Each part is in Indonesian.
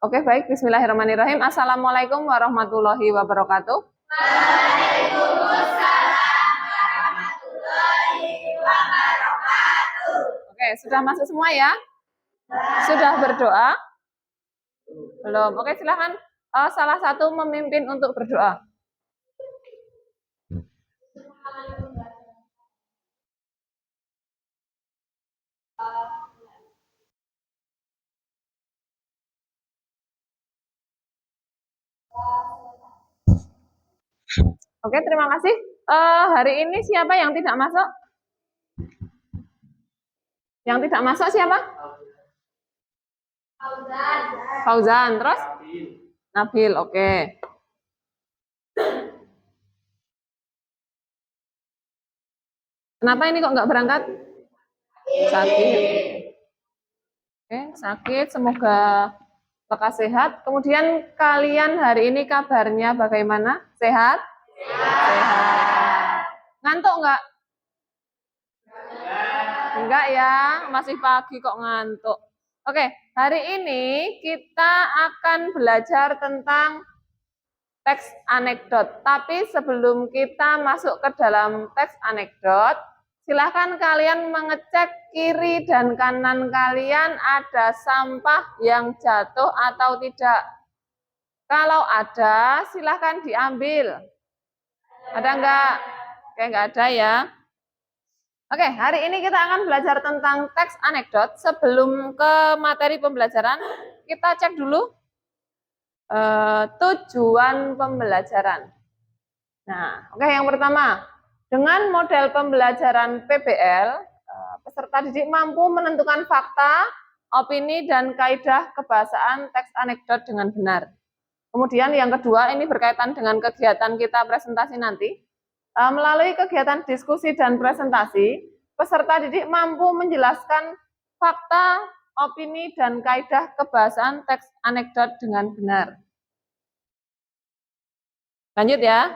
Oke, baik. Bismillahirrahmanirrahim. Assalamualaikum warahmatullahi wabarakatuh. Waalaikumsalam warahmatullahi wabarakatuh. Oke, sudah masuk semua ya? Sudah berdoa? Belum. Oke, silahkan salah satu memimpin untuk berdoa. Oke, terima kasih. Hari ini siapa yang tidak masuk? Yang tidak masuk siapa? Fauzan. Terus? Nabil. Oke. Kenapa ini kok nggak berangkat? Sakit. Oke, sakit. Semoga lekas sehat. Kemudian kalian hari ini kabarnya bagaimana? Sehat? Sehat. Ngantuk nggak? Enggak ya, masih pagi kok ngantuk. Oke, hari ini kita akan belajar tentang teks anekdot. Tapi sebelum kita masuk ke dalam teks anekdot, silahkan kalian mengecek kiri dan kanan kalian ada sampah yang jatuh atau tidak. Kalau ada, silahkan diambil. Ada enggak? Oke, enggak ada ya. Oke, hari ini kita akan belajar tentang teks anekdot. Sebelum ke materi pembelajaran, kita cek dulu tujuan pembelajaran. Nah, oke, yang pertama, dengan model pembelajaran PBL, peserta didik mampu menentukan fakta, opini, dan kaidah kebahasaan teks anekdot dengan benar. Kemudian yang kedua, ini berkaitan dengan kegiatan kita presentasi nanti. Melalui kegiatan diskusi dan presentasi, peserta didik mampu menjelaskan fakta, opini, dan kaidah kebahasaan teks anekdot dengan benar. Lanjut ya.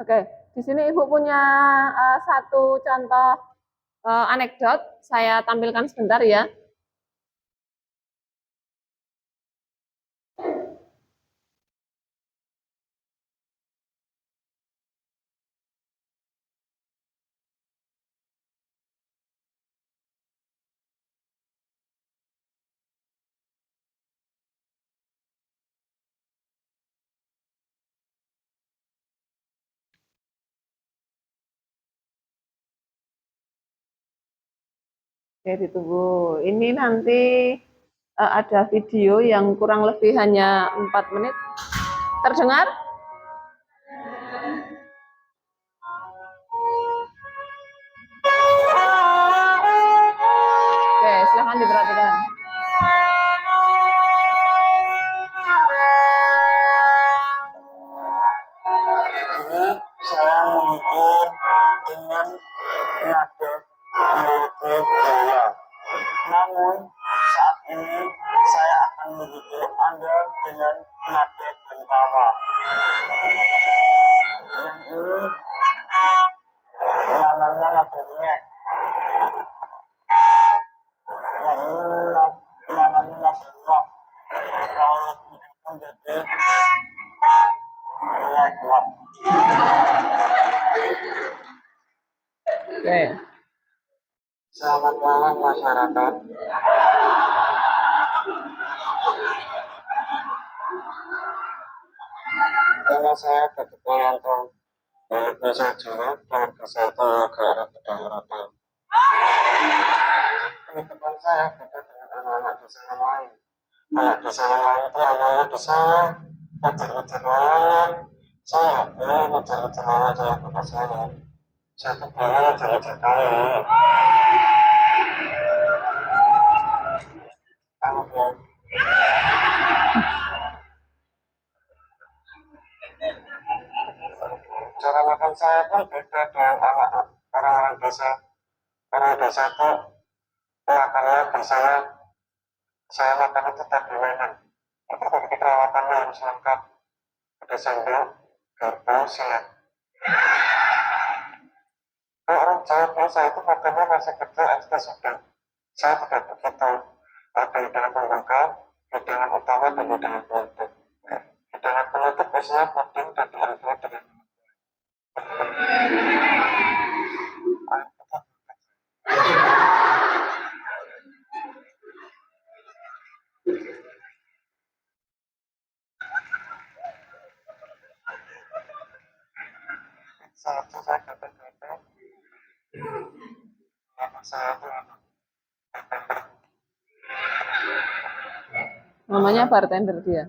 Oke, di sini Ibu punya satu contoh anekdot. Saya tampilkan sebentar ya. Oke, ditunggu. Ini nanti ada video yang kurang lebih hanya 4 menit. Terdengar? Oke, silahkan diperhatikan. Saya mengikut dengan nada melukis gaya. Namun saat ini saya akan menghibur Anda dengan nada bentawa. Yang ini namanya nada nyek. Yang ini namanya nada nyok. Kalau menjadi nyek. Oke. Selamat malam masyarakat. Nama saya Datuk Yanto. Dari Desa Jawa dan Kesehatan Negara Kedaulatan. Ini teman saya beda dengan anak-anak desa yang lain. Anak desa yang lain itu anak-anak desa ngejar-ngejar lain. Saya ngejar-ngejar lain saya bukan saya. Saya kebetulan ngejar-ngejar kalian. Kemudian cara makan saya pun beda dengan orang-orang desa. Orang desa itu makannya biasanya saya makan itu tadi mainan. Itu memiliki perawatannya harus lengkap. Ada sendok, garpu, silet. Kalau orang jawabnya saya itu makannya masih kecil SD sudah. Saya tidak begitu. Ada hidangan pembuka, hidangan utama dan hidangan penutup. Hidangan penutup biasanya puding dan diakhiri dengan satu saya kata-kata nama saya itu Namanya bartender dia.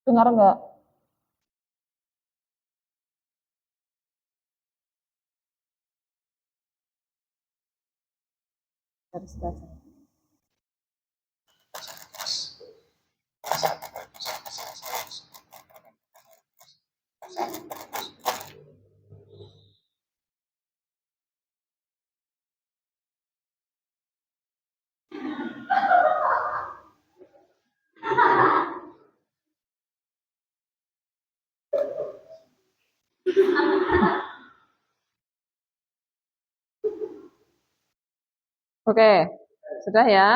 Dengar nggak? Garis baca. Oke, sudah ya.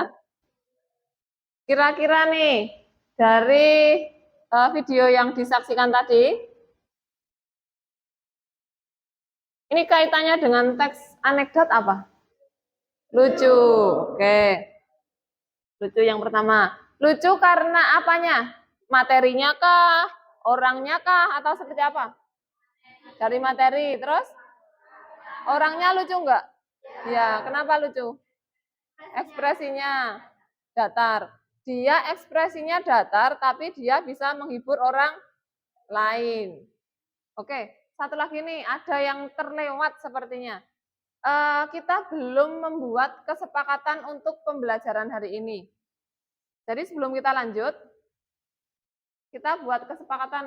Kira-kira nih, dari video yang disaksikan tadi, ini kaitannya dengan teks anekdot apa? Lucu. Oke. Lucu yang pertama. Lucu karena apanya? Materinya kah? Orangnya kah? Atau seperti apa? Dari materi. Terus? Orangnya lucu enggak? Ya, kenapa lucu? Ekspresinya datar. Dia ekspresinya datar, tapi dia bisa menghibur orang lain. Oke, satu lagi nih, ada yang terlewat sepertinya. Kita belum membuat kesepakatan untuk pembelajaran hari ini. Jadi sebelum kita lanjut, kita buat kesepakatan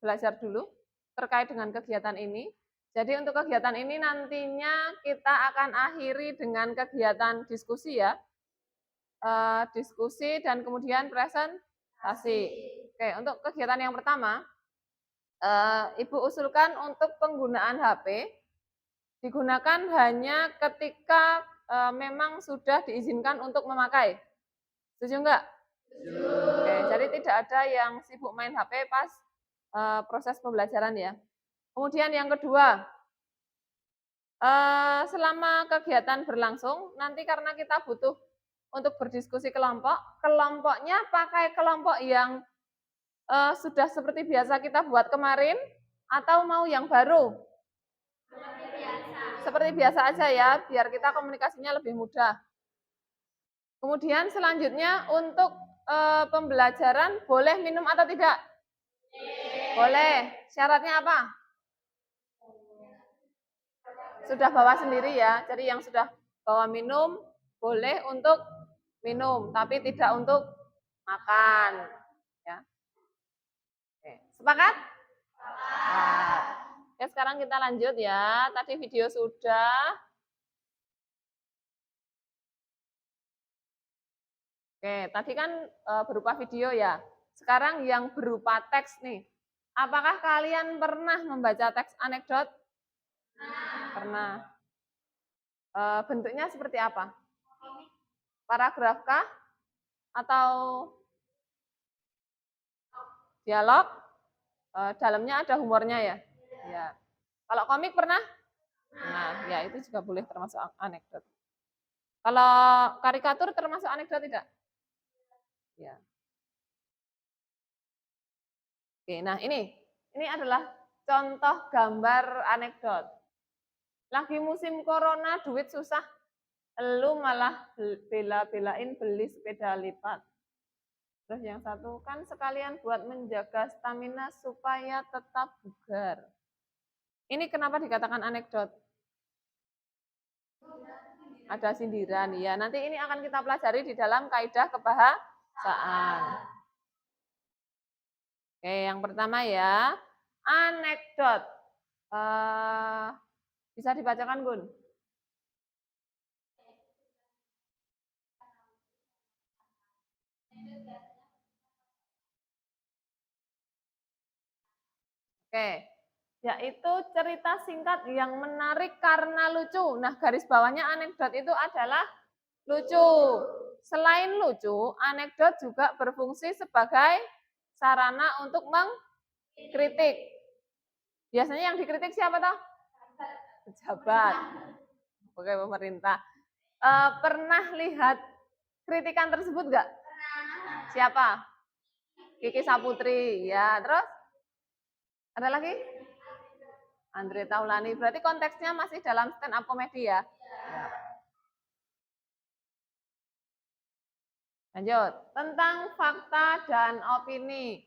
belajar dulu terkait dengan kegiatan ini. Jadi untuk kegiatan ini nantinya kita akan akhiri dengan kegiatan diskusi ya. Diskusi dan kemudian presentasi. Oke, untuk kegiatan yang pertama, Ibu usulkan untuk penggunaan HP digunakan hanya ketika memang sudah diizinkan untuk memakai. Setuju enggak? Oke, jadi tidak ada yang sibuk main HP pas proses pembelajaran ya. Kemudian yang kedua, selama kegiatan berlangsung, nanti karena kita butuh untuk berdiskusi kelompok, kelompoknya pakai kelompok yang sudah seperti biasa kita buat kemarin, atau mau yang baru? Seperti biasa aja ya, biar kita komunikasinya lebih mudah. Kemudian selanjutnya untuk pembelajaran boleh minum atau tidak? Boleh. Syaratnya apa? Sudah bawa sendiri ya. Jadi yang sudah bawa minum boleh untuk minum, tapi tidak untuk makan. Ya. Oke. Sepakat? Nah. Oke, sekarang kita lanjut ya. Tadi video sudah. Oke, tadi kan berupa video ya. Sekarang yang berupa teks nih. Apakah kalian pernah membaca teks anekdot? Pernah. Bentuknya seperti apa? Paragraf kah? Atau dialog? Dalamnya ada humornya ya? Ya. Kalau komik pernah? Nah, ya itu juga boleh termasuk anekdot. Kalau karikatur termasuk anekdot tidak? Ya. Oke, nah ini adalah contoh gambar anekdot. Lagi musim corona, duit susah, lu malah bela-belain beli sepeda lipat. Terus yang satu kan sekalian buat menjaga stamina supaya tetap bugar. Ini kenapa dikatakan anekdot? Ada sindiran, ya. Nanti ini akan kita pelajari di dalam kaidah kebahasaan. Oke, yang pertama ya, anekdot. Bisa dibacakan, Gun? Oke, yaitu cerita singkat yang menarik karena lucu. Nah, garis bawahnya anekdot itu adalah lucu. Selain lucu, anekdot juga berfungsi sebagai sarana untuk mengkritik. Biasanya yang dikritik siapa toh? Pejabat. Oke, pemerintah. Pernah lihat kritikan tersebut nggak? Siapa? Kiki Saputri. Ya, terus? Ada lagi? Andre Taulani. Berarti konteksnya masih dalam stand up komedi ya? Lanjut. Tentang fakta dan opini.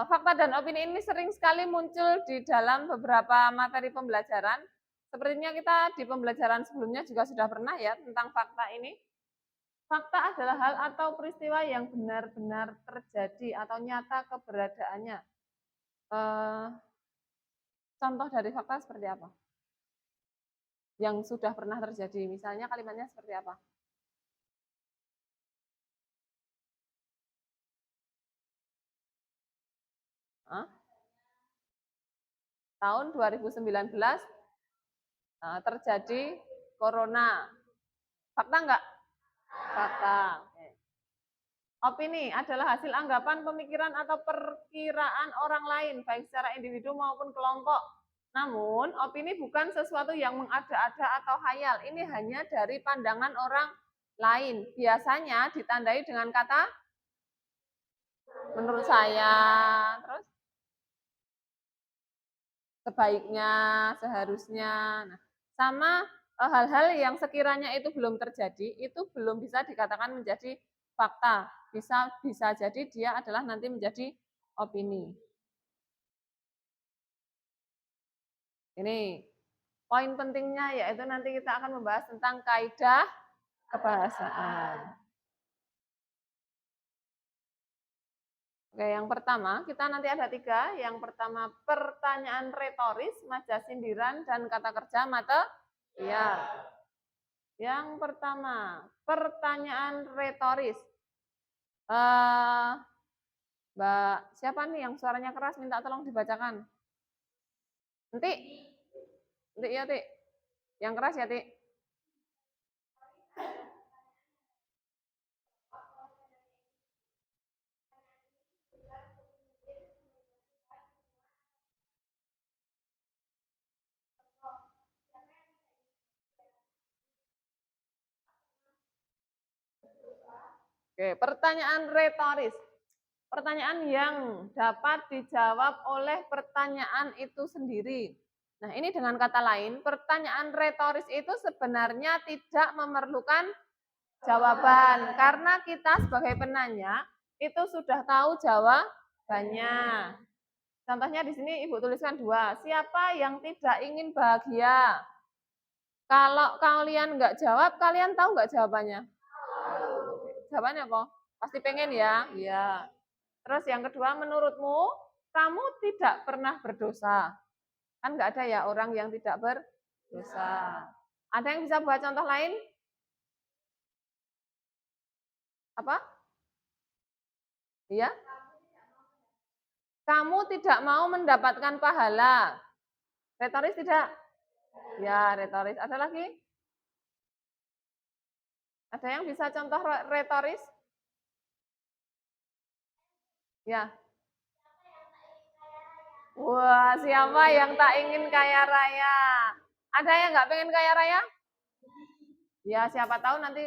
Fakta dan opini ini sering sekali muncul di dalam beberapa materi pembelajaran. Sepertinya kita di pembelajaran sebelumnya juga sudah pernah ya tentang fakta ini. Fakta adalah hal atau peristiwa yang benar-benar terjadi atau nyata keberadaannya. Contoh dari fakta seperti apa? Yang sudah pernah terjadi, misalnya kalimatnya seperti apa? Hah? Tahun 2019 terjadi corona. Fakta enggak? Fakta. Opini adalah hasil anggapan, pemikiran, atau perkiraan orang lain, baik secara individu maupun kelompok. Namun, opini bukan sesuatu yang mengada-ada atau hayal. Ini hanya dari pandangan orang lain. Biasanya ditandai dengan kata menurut saya, terus sebaiknya, seharusnya. Nah, sama hal-hal yang sekiranya itu belum terjadi, itu belum bisa dikatakan menjadi fakta. Bisa jadi dia adalah nanti menjadi opini. Ini poin pentingnya yaitu nanti kita akan membahas tentang kaidah kebahasaan. Oke, yang pertama kita nanti ada 3. Yang pertama pertanyaan retoris, majas sindiran, dan kata kerja material. Yang pertama pertanyaan retoris. Mbak, siapa nih yang suaranya keras minta tolong dibacakan? Nanti ya, Ti. Yang keras ya, Ti. Oke, pertanyaan retoris. Pertanyaan yang dapat dijawab oleh pertanyaan itu sendiri. Nah, ini dengan kata lain, pertanyaan retoris itu sebenarnya tidak memerlukan jawaban. Karena kita sebagai penanya, itu sudah tahu jawabannya. Contohnya di sini Ibu tuliskan 2. Siapa yang tidak ingin bahagia? Kalau kalian nggak jawab, kalian tahu nggak jawabannya? Jawabannya apa? Pasti pengen ya? Iya. Terus yang kedua, menurutmu kamu tidak pernah berdosa? Kan nggak ada ya orang yang tidak berdosa. Ada yang bisa buat contoh lain? Apa? Iya? Kamu tidak mau mendapatkan pahala. Retoris tidak? Ya, retoris. Ada lagi? Ada yang bisa contoh retoris? Ya. Wah, siapa yang tak ingin kaya raya? Ada yang nggak pengen kaya raya? Ya, siapa tahu nanti,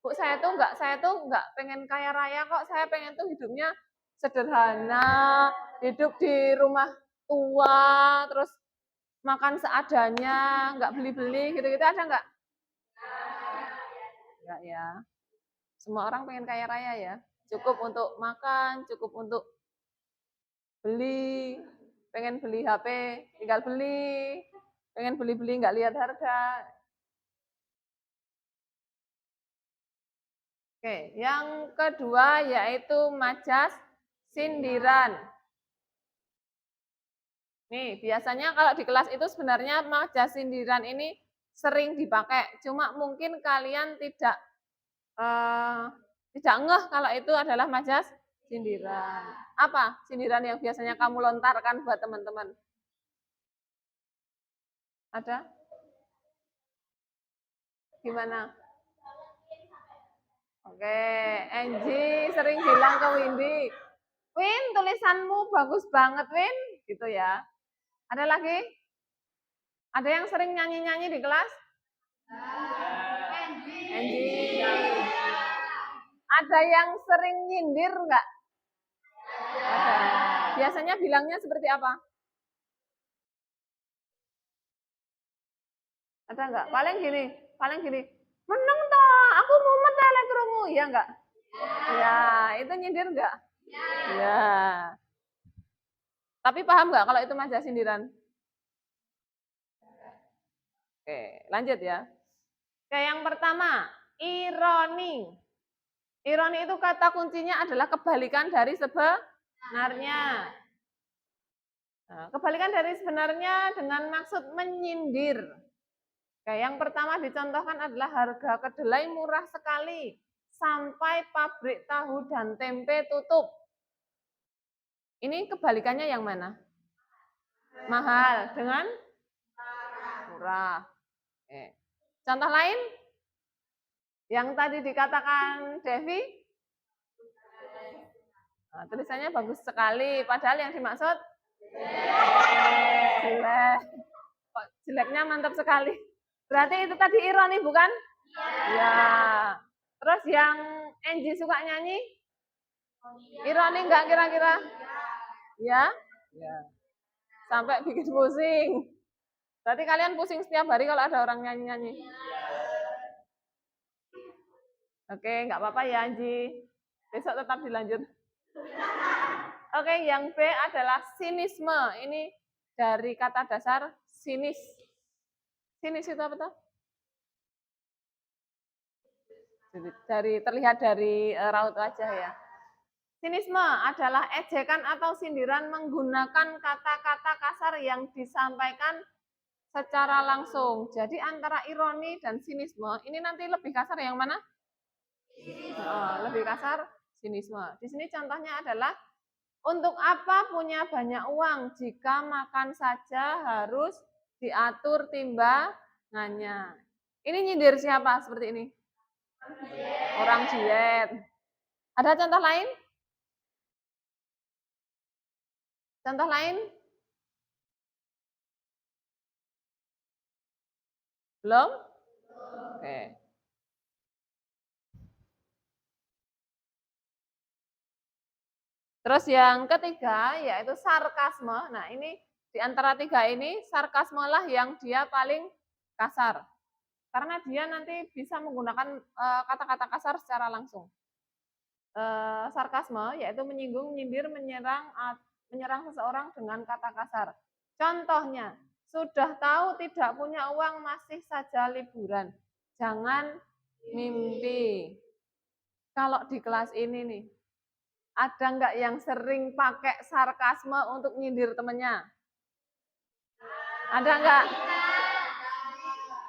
Bu, saya tuh nggak pengen kaya raya kok. Saya pengen tuh hidupnya sederhana, hidup di rumah tua, terus makan seadanya, nggak beli-beli, gitu-gitu ada nggak? Enggak ya. Semua orang pengen kaya raya ya. Cukup untuk makan, cukup untuk beli, pengen beli HP, tinggal beli, pengen beli-beli nggak lihat harga. Oke, yang kedua yaitu majas sindiran. Nih, biasanya kalau di kelas itu sebenarnya majas sindiran ini sering dipakai, cuma mungkin kalian tidak ngeh kalau itu adalah majas sindiran. Apa sindiran yang biasanya kamu lontarkan buat teman-teman? Ada? Gimana? Oke, Angie sering bilang ke Windy, Win, tulisanmu bagus banget, Win. Gitu ya. Ada lagi? Ada yang sering nyanyi-nyanyi di kelas? Angie. Ada yang sering nyindir enggak? Ada. Biasanya bilangnya seperti apa? Ada enggak? Paling gini. Menang toh, aku mau metele kerumu, ya enggak? Ya, itu nyindir enggak? Ya. Tapi paham enggak kalau itu majas sindiran? Oke, lanjut ya. Oke, yang pertama, ironi. Ironi itu kata kuncinya adalah kebalikan dari sebenarnya. Nah, kebalikan dari sebenarnya dengan maksud menyindir. Oke, yang pertama dicontohkan adalah harga kedelai murah sekali sampai pabrik tahu dan tempe tutup. Ini kebalikannya yang mana? Mahal dengan murah. Oke. Contoh lain? Yang tadi dikatakan Devi? Nah, tulisannya bagus sekali, padahal yang dimaksud jelek. Kok jeleknya mantap sekali. Berarti itu tadi ironi bukan? Ya. Terus yang Angie suka nyanyi? Ironi enggak kira-kira? Ya? Ya. Sampai bikin pusing. Berarti kalian pusing setiap hari kalau ada orang nyanyi-nyanyi? Oke, enggak apa-apa ya Angie. Besok tetap dilanjut. Oke, yang B adalah sinisme. Ini dari kata dasar sinis. Sinis itu apa tuh? Terlihat dari raut wajah ya. Sinisme adalah ejekan atau sindiran menggunakan kata-kata kasar yang disampaikan secara langsung. Jadi antara ironi dan sinisme, ini nanti lebih kasar yang mana? Lebih kasar sinisme. Di sini contohnya adalah, untuk apa punya banyak uang jika makan saja harus diatur timbangannya. Ini nyindir siapa seperti ini? Orang diet. Ada contoh lain? Contoh lain? Belum? Oke. Terus yang ketiga yaitu sarkasme. Nah, ini di antara tiga ini sarkasme lah yang dia paling kasar. Karena dia nanti bisa menggunakan kata-kata kasar secara langsung. Sarkasme yaitu menyinggung, menyindir, menyerang seseorang dengan kata kasar. Contohnya, sudah tahu tidak punya uang masih saja liburan. Jangan mimpi. Kalau di kelas ini nih, ada nggak yang sering pakai sarkasme untuk nyindir temennya? Ada nggak?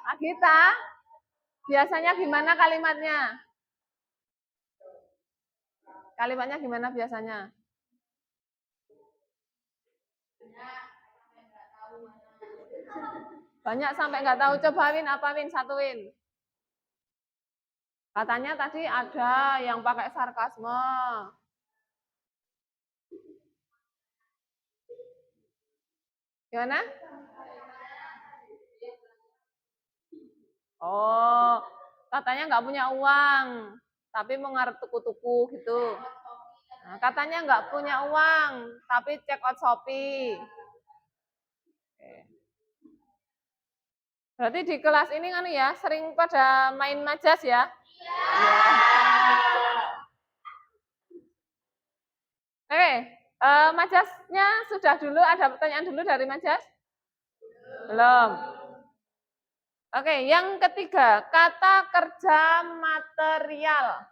Agita, biasanya gimana kalimatnya? Kalimatnya gimana biasanya? Banyak sampai nggak tahu. Coba Win, apa Win? Satu Win. Katanya tadi ada yang pakai sarkasme. Gimana? Oh, katanya nggak punya uang, tapi mau ngarep tuku-tuku gitu. Nah, katanya nggak punya uang, tapi check out Shopee. Berarti di kelas ini kan ya, sering pada main majas ya? Iya. Oke, majasnya sudah dulu, ada pertanyaan dulu dari majas? Belum. Oke, yang ketiga, kata kerja material.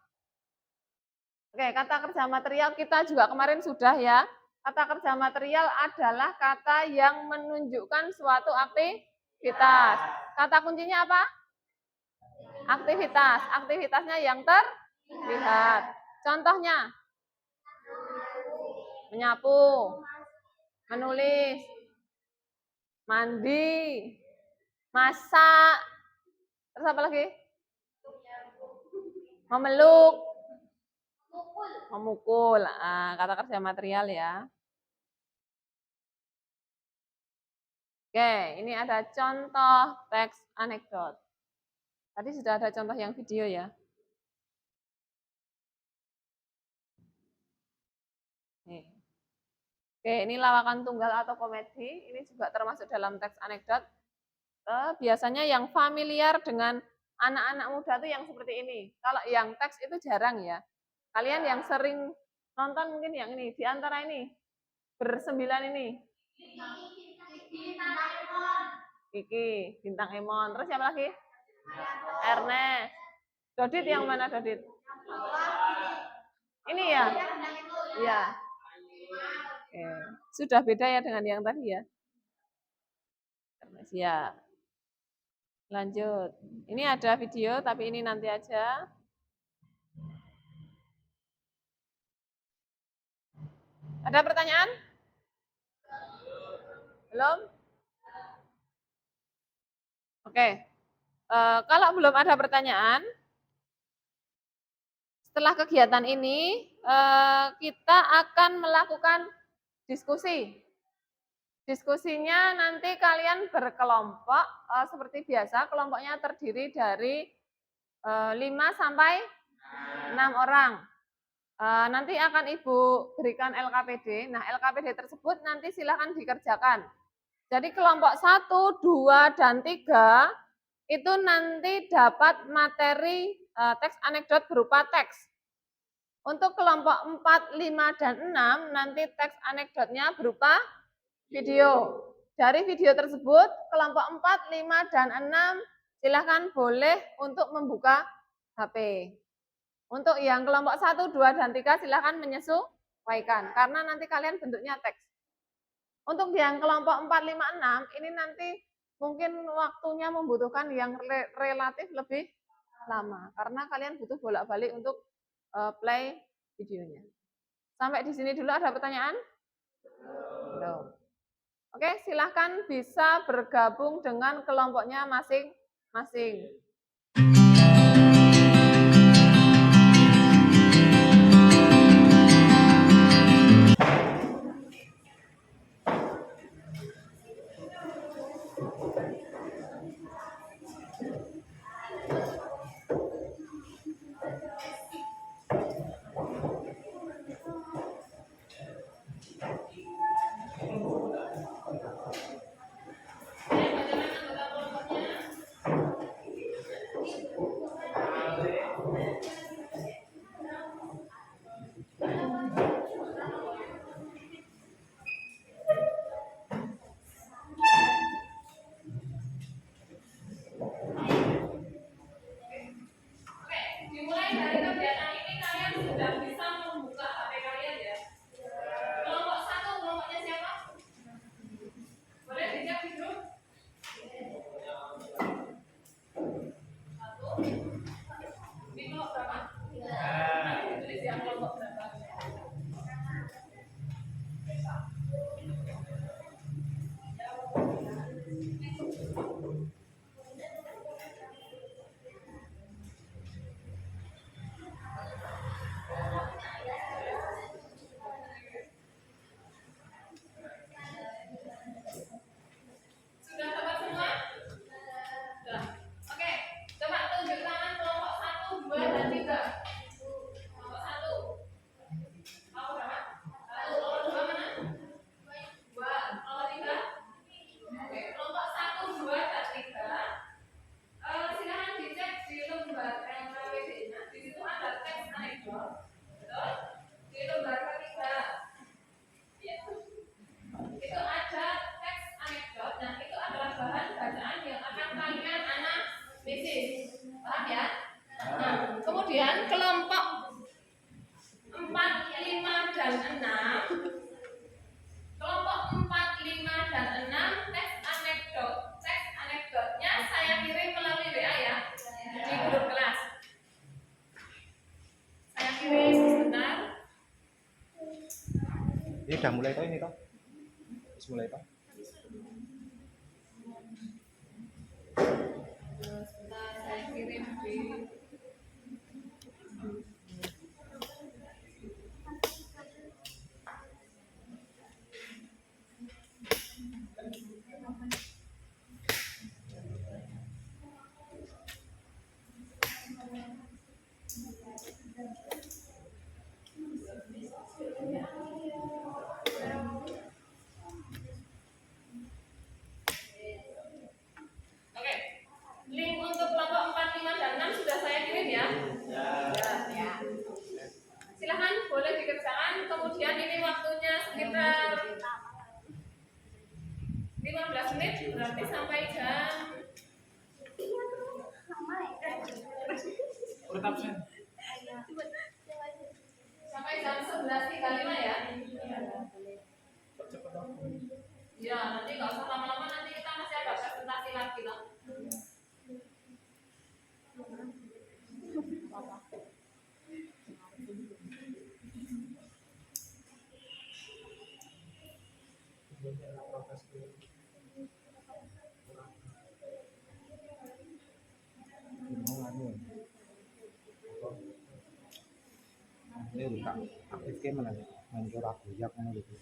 Oke, kata kerja material kita juga kemarin sudah ya. Kata kerja material adalah kata yang menunjukkan suatu aktivitas. Kata kuncinya apa? Aktivitas. Aktivitasnya yang terlihat. Contohnya, menyapu, menulis, mandi, masak, terus apa lagi? Memeluk, memukul. Nah, kata kerja material ya. Oke, ini ada contoh teks anekdot. Tadi sudah ada contoh yang video ya. Nih. Oke, ini lawakan tunggal atau komedi. Ini juga termasuk dalam teks anekdot. Biasanya yang familiar dengan anak-anak muda itu yang seperti ini. Kalau yang teks itu jarang ya. Kalian yang sering nonton mungkin yang ini. Di antara ini, bersembilan ini. Kiki, Bintang Emon. Terus siapa lagi? Ernest. Dodit yang mana Dodit? Ini ya? Iya. Oke. Sudah beda ya dengan yang tadi ya? Ernest ya. Lanjut. Ini ada video, tapi ini nanti aja. Ada pertanyaan? Belum? Oke. Kalau belum ada pertanyaan, setelah kegiatan ini, kita akan melakukan diskusi. Diskusinya nanti kalian berkelompok, seperti biasa, kelompoknya terdiri dari 5 sampai 6 orang. Nanti akan Ibu berikan LKPD. Nah, LKPD tersebut nanti silakan dikerjakan. Jadi kelompok 1, 2, dan 3 itu nanti dapat materi teks anekdot berupa teks. Untuk kelompok 4, 5, dan 6 nanti teks anekdotnya berupa video. Dari video tersebut, kelompok 4, 5, dan 6 silakan boleh untuk membuka HP. Untuk yang kelompok 1, 2, dan 3 silakan menyesuaikan, karena nanti kalian bentuknya teks. Untuk yang kelompok 4, 5, 6, ini nanti mungkin waktunya membutuhkan yang relatif lebih lama, karena kalian butuh bolak-balik untuk play videonya. Sampai di sini dulu, ada pertanyaan? Belum. Oke, silahkan bisa bergabung dengan kelompoknya masing-masing. udah mulai toh ini toh? Wis mulai toh? Sebentar, saya kirim di Oke, link untuk kelompok 4, 5, dan 6 sudah saya kirim ya. Ya. Silahkan boleh dikerjakan. Kemudian ini waktunya sekitar 15 menit, berarti sampai jam sampai jam 11.35 ya. Ya, nanti nggak usah lama-lama, nanti kita masih ada presentasi lagi loh. Ini udah aktif ke mana? Main corak bujak mana gitu.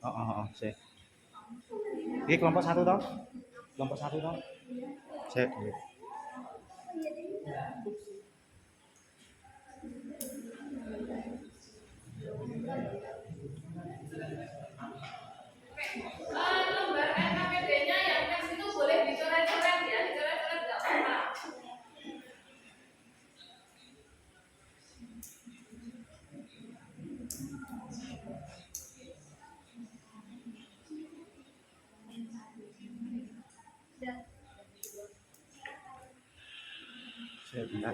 Oh, sih. Ini kelompok 1 toh? Kelompok 1 toh? Sih. Lembar NKPD-nya yang teks itu boleh dicoret-coret ya, dicoret-coret nggak apa-apa. Sih, benar.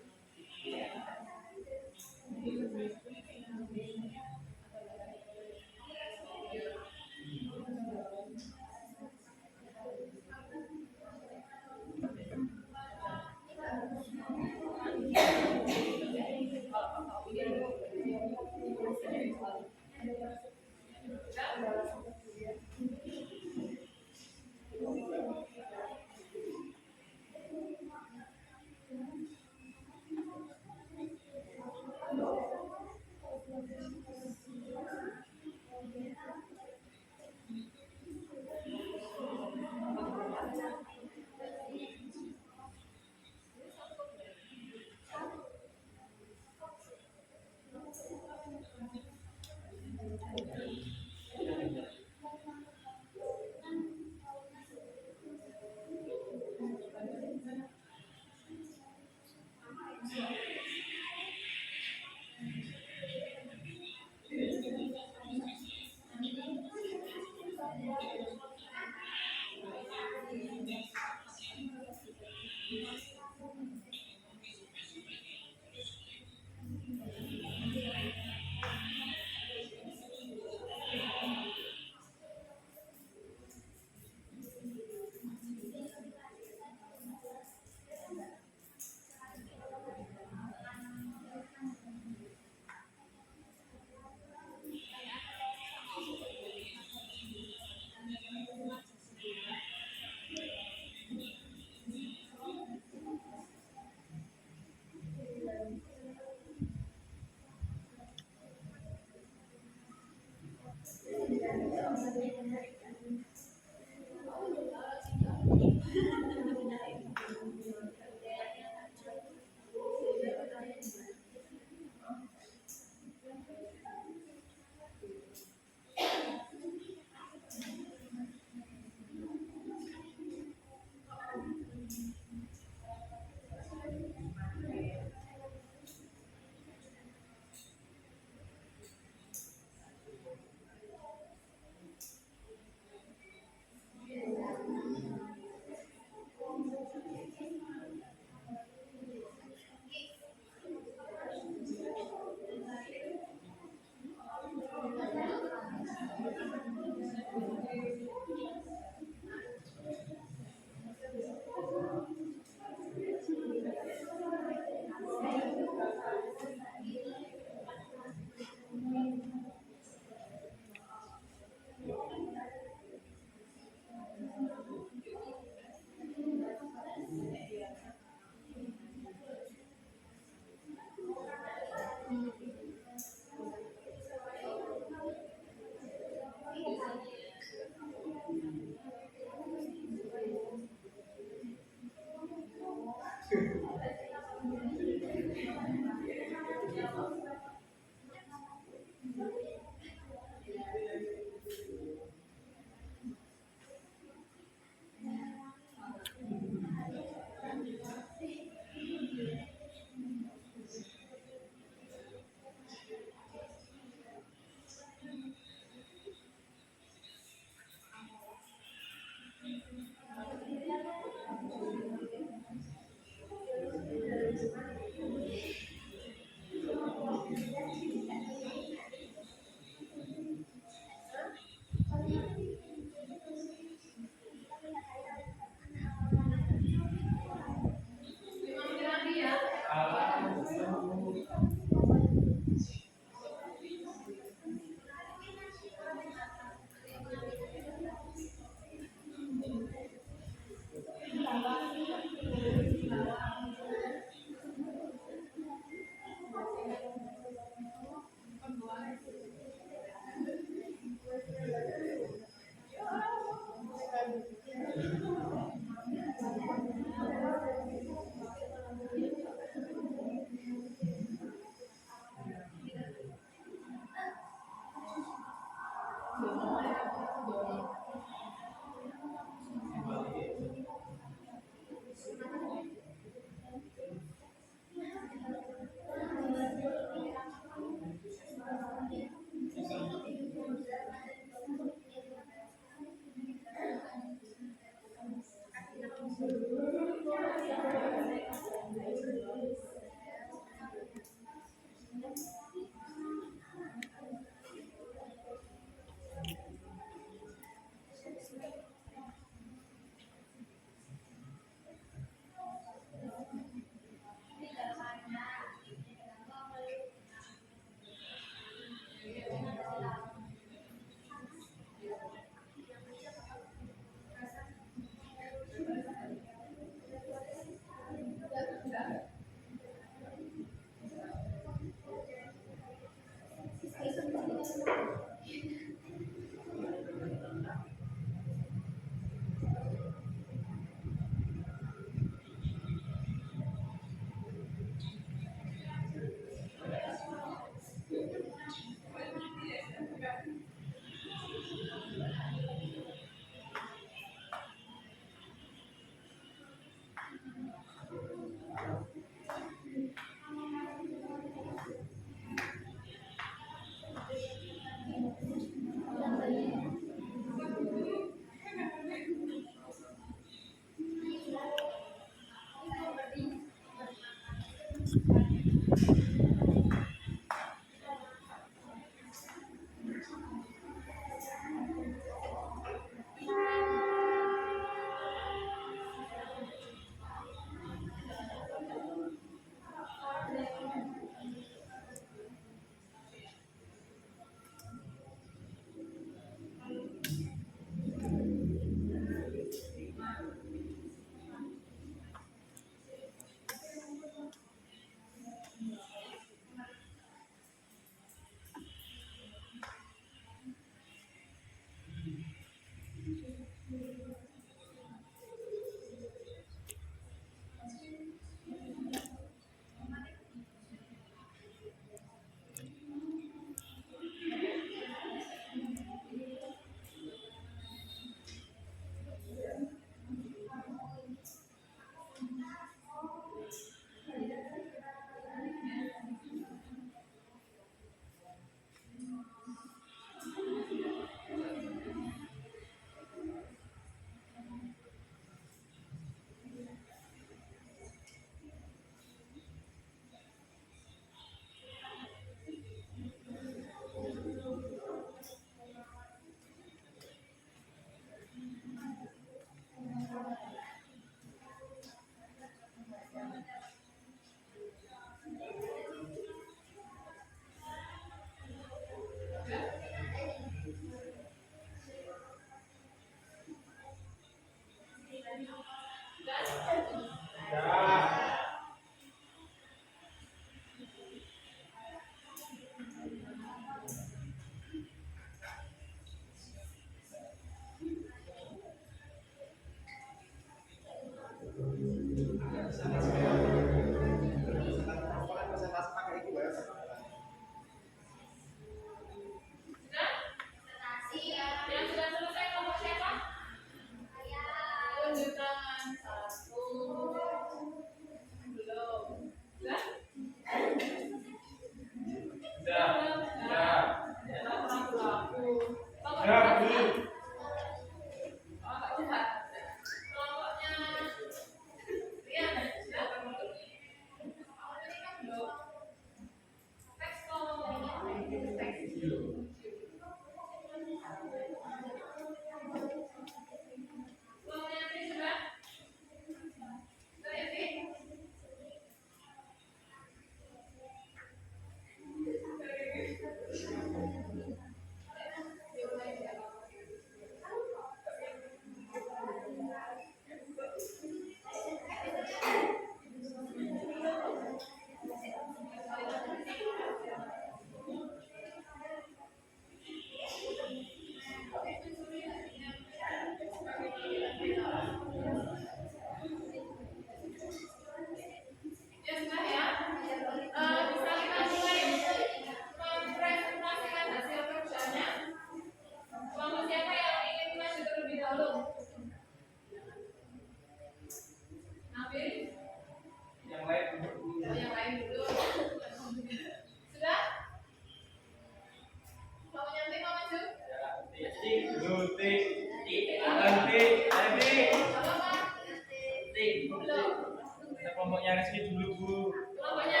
Kelompoknya Rizky dulu, Bu. Kelompoknya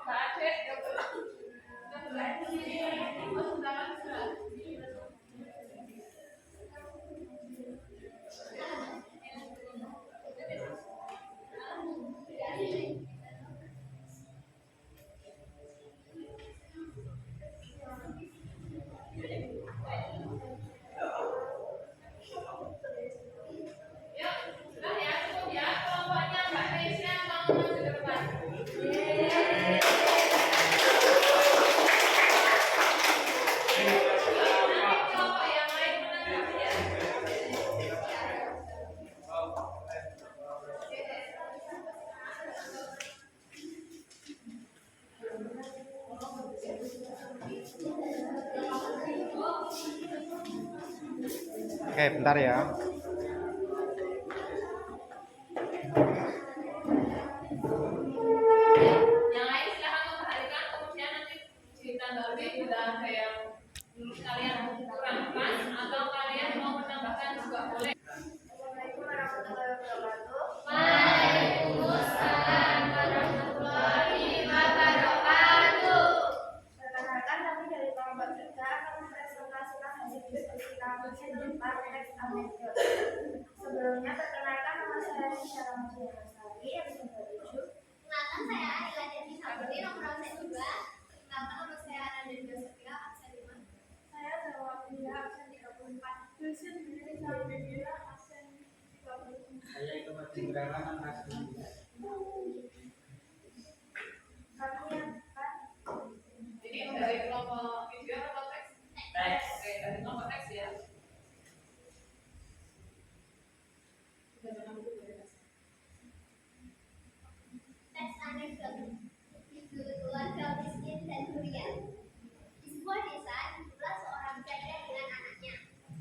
Mbak Ade. Oke, bentar ya. Yang lain silahkan memperhatikan, kemudian nanti ditanggapi bila ada yang kalian kurang pas atau kalian mau menambahkan juga boleh. Assalamualaikum warahmatullahi wabarakatuh. Waalaikumsalam warahmatullahi wabarakatuh. Perkenalkan, kami dari kelompok 3 akan mempresentasikan hasil diskusi kami tentang teks anekdot. Sebelumnya perkenalkan, nama saya Syara Mutiara Sari, yang 97. Kenalkan, saya Arila Devi Sabri, nomor absen 2. Kenalkan, nama saya Ananda Sofia, absen 5. Saya Zawabila, absen 34. Dusun Diri Zawabila, absen 34. Saya Eko Pradirawan angkatan 9. Kami yang akan Jadi dari kelompok video atau teks? Teks. Oke, dari kelompok teks ya. Sudah pernah buku dari teks? Teks anekdot. Judul keluarga miskin dan durian. Di sebuah desa hiduplah seorang janda dengan anaknya.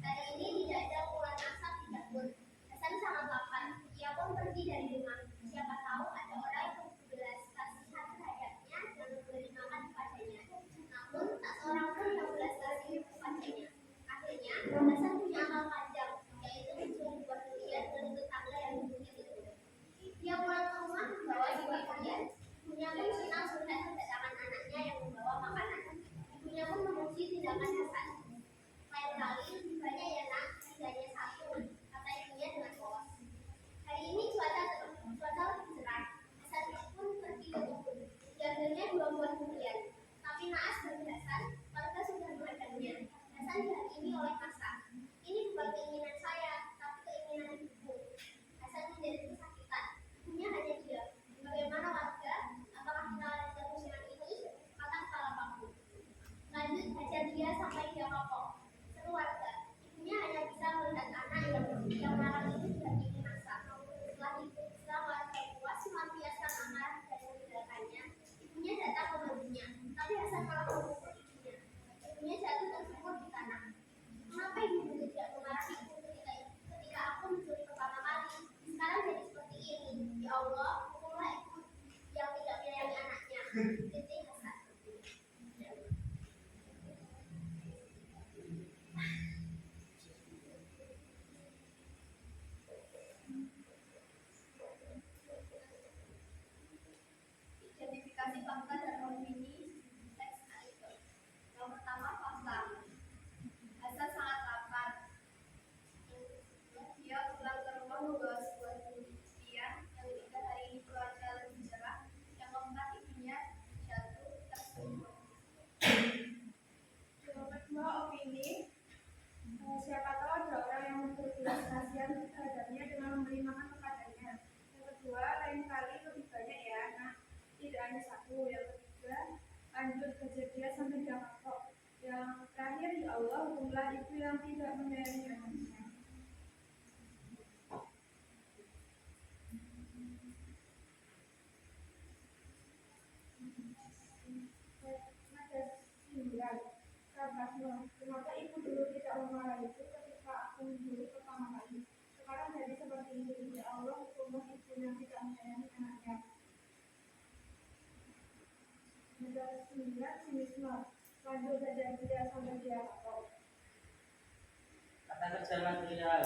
Hari ini tidak ada keluar asap di dapur. Hasan sangat lapar. Ia pun pergi dari rumah. Siapa tahu ada orang yang berbelas kasihan terhadapnya dan memberi makan kepadanya. Namun tak seorang pun yang belas kasihan kepadanya. Akhirnya Hasan punya akal panjang, yaitu mencuri buah durian dari tetangga yang hidupnya itu. Dia pulang ke rumah membawa sebuah durian. Ibunya pun senang melihat kedatangan anaknya yang membawa makanan. Ibunya pun memuji tindakan Hasan. Lain kali lebih banyak ya nak, hanya satu, kata ibunya dengan polos. Hari ini cuaca lebih cerah. Hasan pun pergi ke kebun. Diambilnya 2 buah durian. Tapi naas bagi Hasan, warga sudah menghadangnya. Hasan dihakimi oleh massa. Ini bukan keinginan saya, tapi keinginan ibuku. Hasan menjadi kesakitan. Ibunya hanya diam. Bagaimana warga? Apakah kita lanjut usiran ini? Kata kepala panggung. Lanjut hajar dia sampai dia kapok. Seru warga. Ibunya hanya bisa melihat anak yang marah itu dihakimi massa. Setelah warga puas melampiaskan amarah dan meninggalkannya, ibunya datang membantunya. Tapi Hasan malah memukul ibunya. Ibunya jatuh tersungkur di tanah. Mengapa ibu tidak memarahiku ketika aku mencuri pertama kali? Sekarang jadi seperti ini. Ya Allah, hukumlah ibu yang tidak menyayangi anaknya. Titik Hasan. Identifikasi fakta dan opini teks anekdot. Yang pertama, fakta. Hasan sangat lapar. Dia pulang ke rumah membawa sebuah durian. Yang ketiga, hari ini cuaca lebih cerah. Yang keempat, ibunya jatuh tersungkur. yang kedua, opini. Siapa tahu ada orang yang berbelas kasihan terhadapnya dengan memberi makan kepadanya. Yang kedua, lain kali lebih banyak ya, nah tidak hanya satu. Yang ketiga, lanjut hajar dia sampai dia kapok. Yang terakhir, ya Allah, hukumlah ibu yang tidak menyayangi anaknya. Nada 9. Kabarnya, kenapa ibu dulu tidak memarahiku ketika aku mencuri pertama kali? Sekarang jadi seperti ini. Ya Allah, hukumlah ibu yang tidak menyayangi anaknya. Nada 9. Sinisme. Lanjut saja dia sampai dia kapok. Kata kerja material.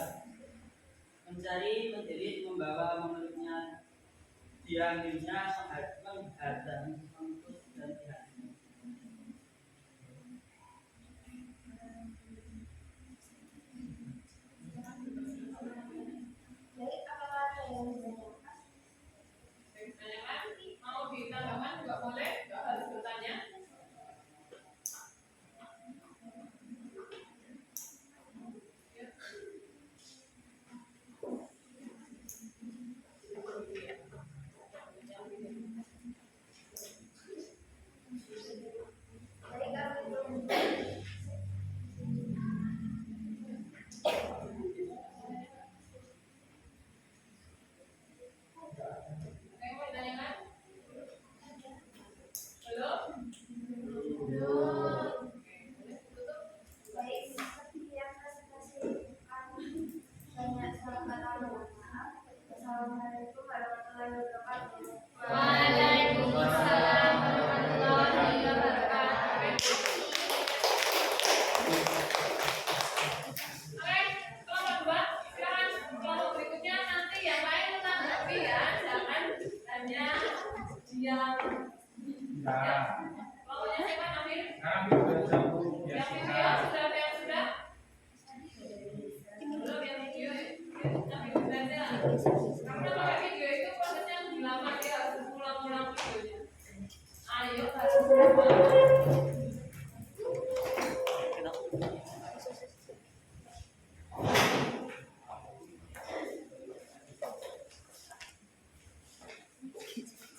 Mencari, menjerit, membawa, memeluknya diambilnya menghadang kampus dan pihaknya. Baik, apakah ada yang bertanya? Ditanyakan, mau ditambahkan juga boleh, nggak harus bertanya. Baik, kami belum. Ada yang mau ditanyakan? Belum? Baik, seperti yang presentasi kami banyak salah kata mohon maaf. Wassalamualaikum warahmatullahi wabarakatuh. Waalaikumsalam warahmatullahi wabarakatuh. Oke, kelompok 2, silakan kelompok berikutnya nanti yang lain menanggapi ya, jangan hanya diam. Ya. Kelompoknya siapa Nafir? Yang video sudah ada yang sudah? Belum yang video ya? Nafir belajar. Karena pakai video itu prosesnya lebih lama, dia harus ulang-ulang videonya. Ayo harus ulang.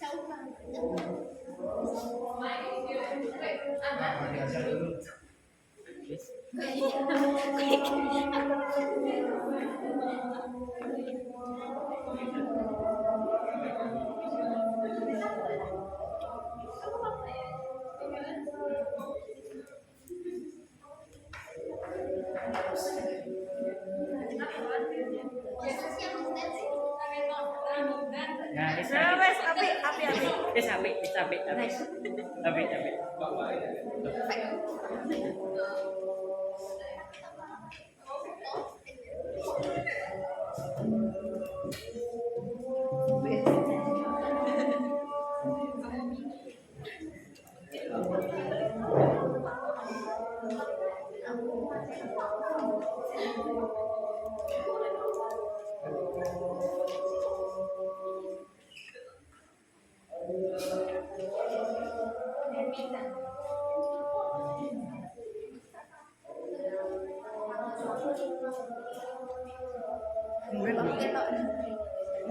Jauh banget. Main video, ada. Nah,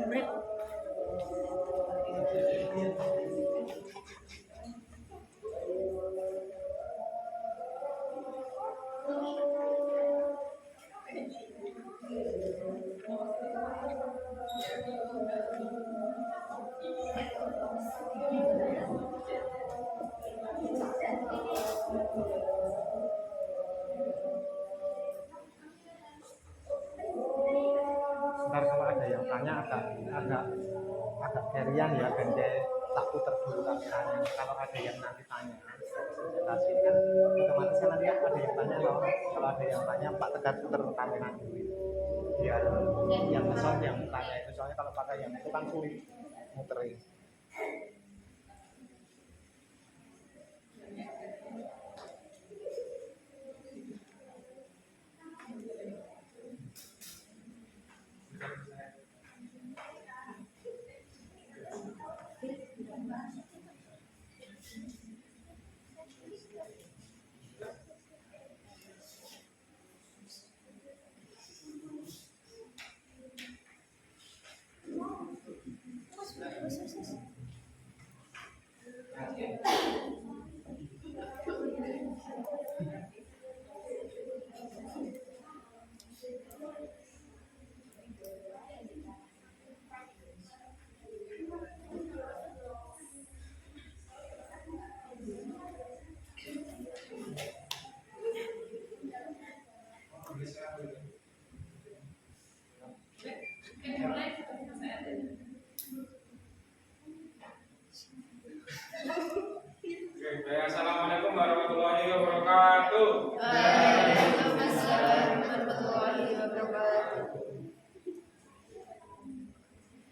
api. Ntar kalau ada yang tanya agak gerian ya, ganti tak putar dulu kameranya. Kalau ada yang nanti tanya presentasi kan otomatis kan nanti ada yang tanya loh. Kalau ada yang tanya Pak Tegar putar kamera dulu biar yang ngesot yang tanya itu, soalnya kalau pakai yang itu kan sulit muterin. Assalamualaikum warahmatullahi wabarakatuh.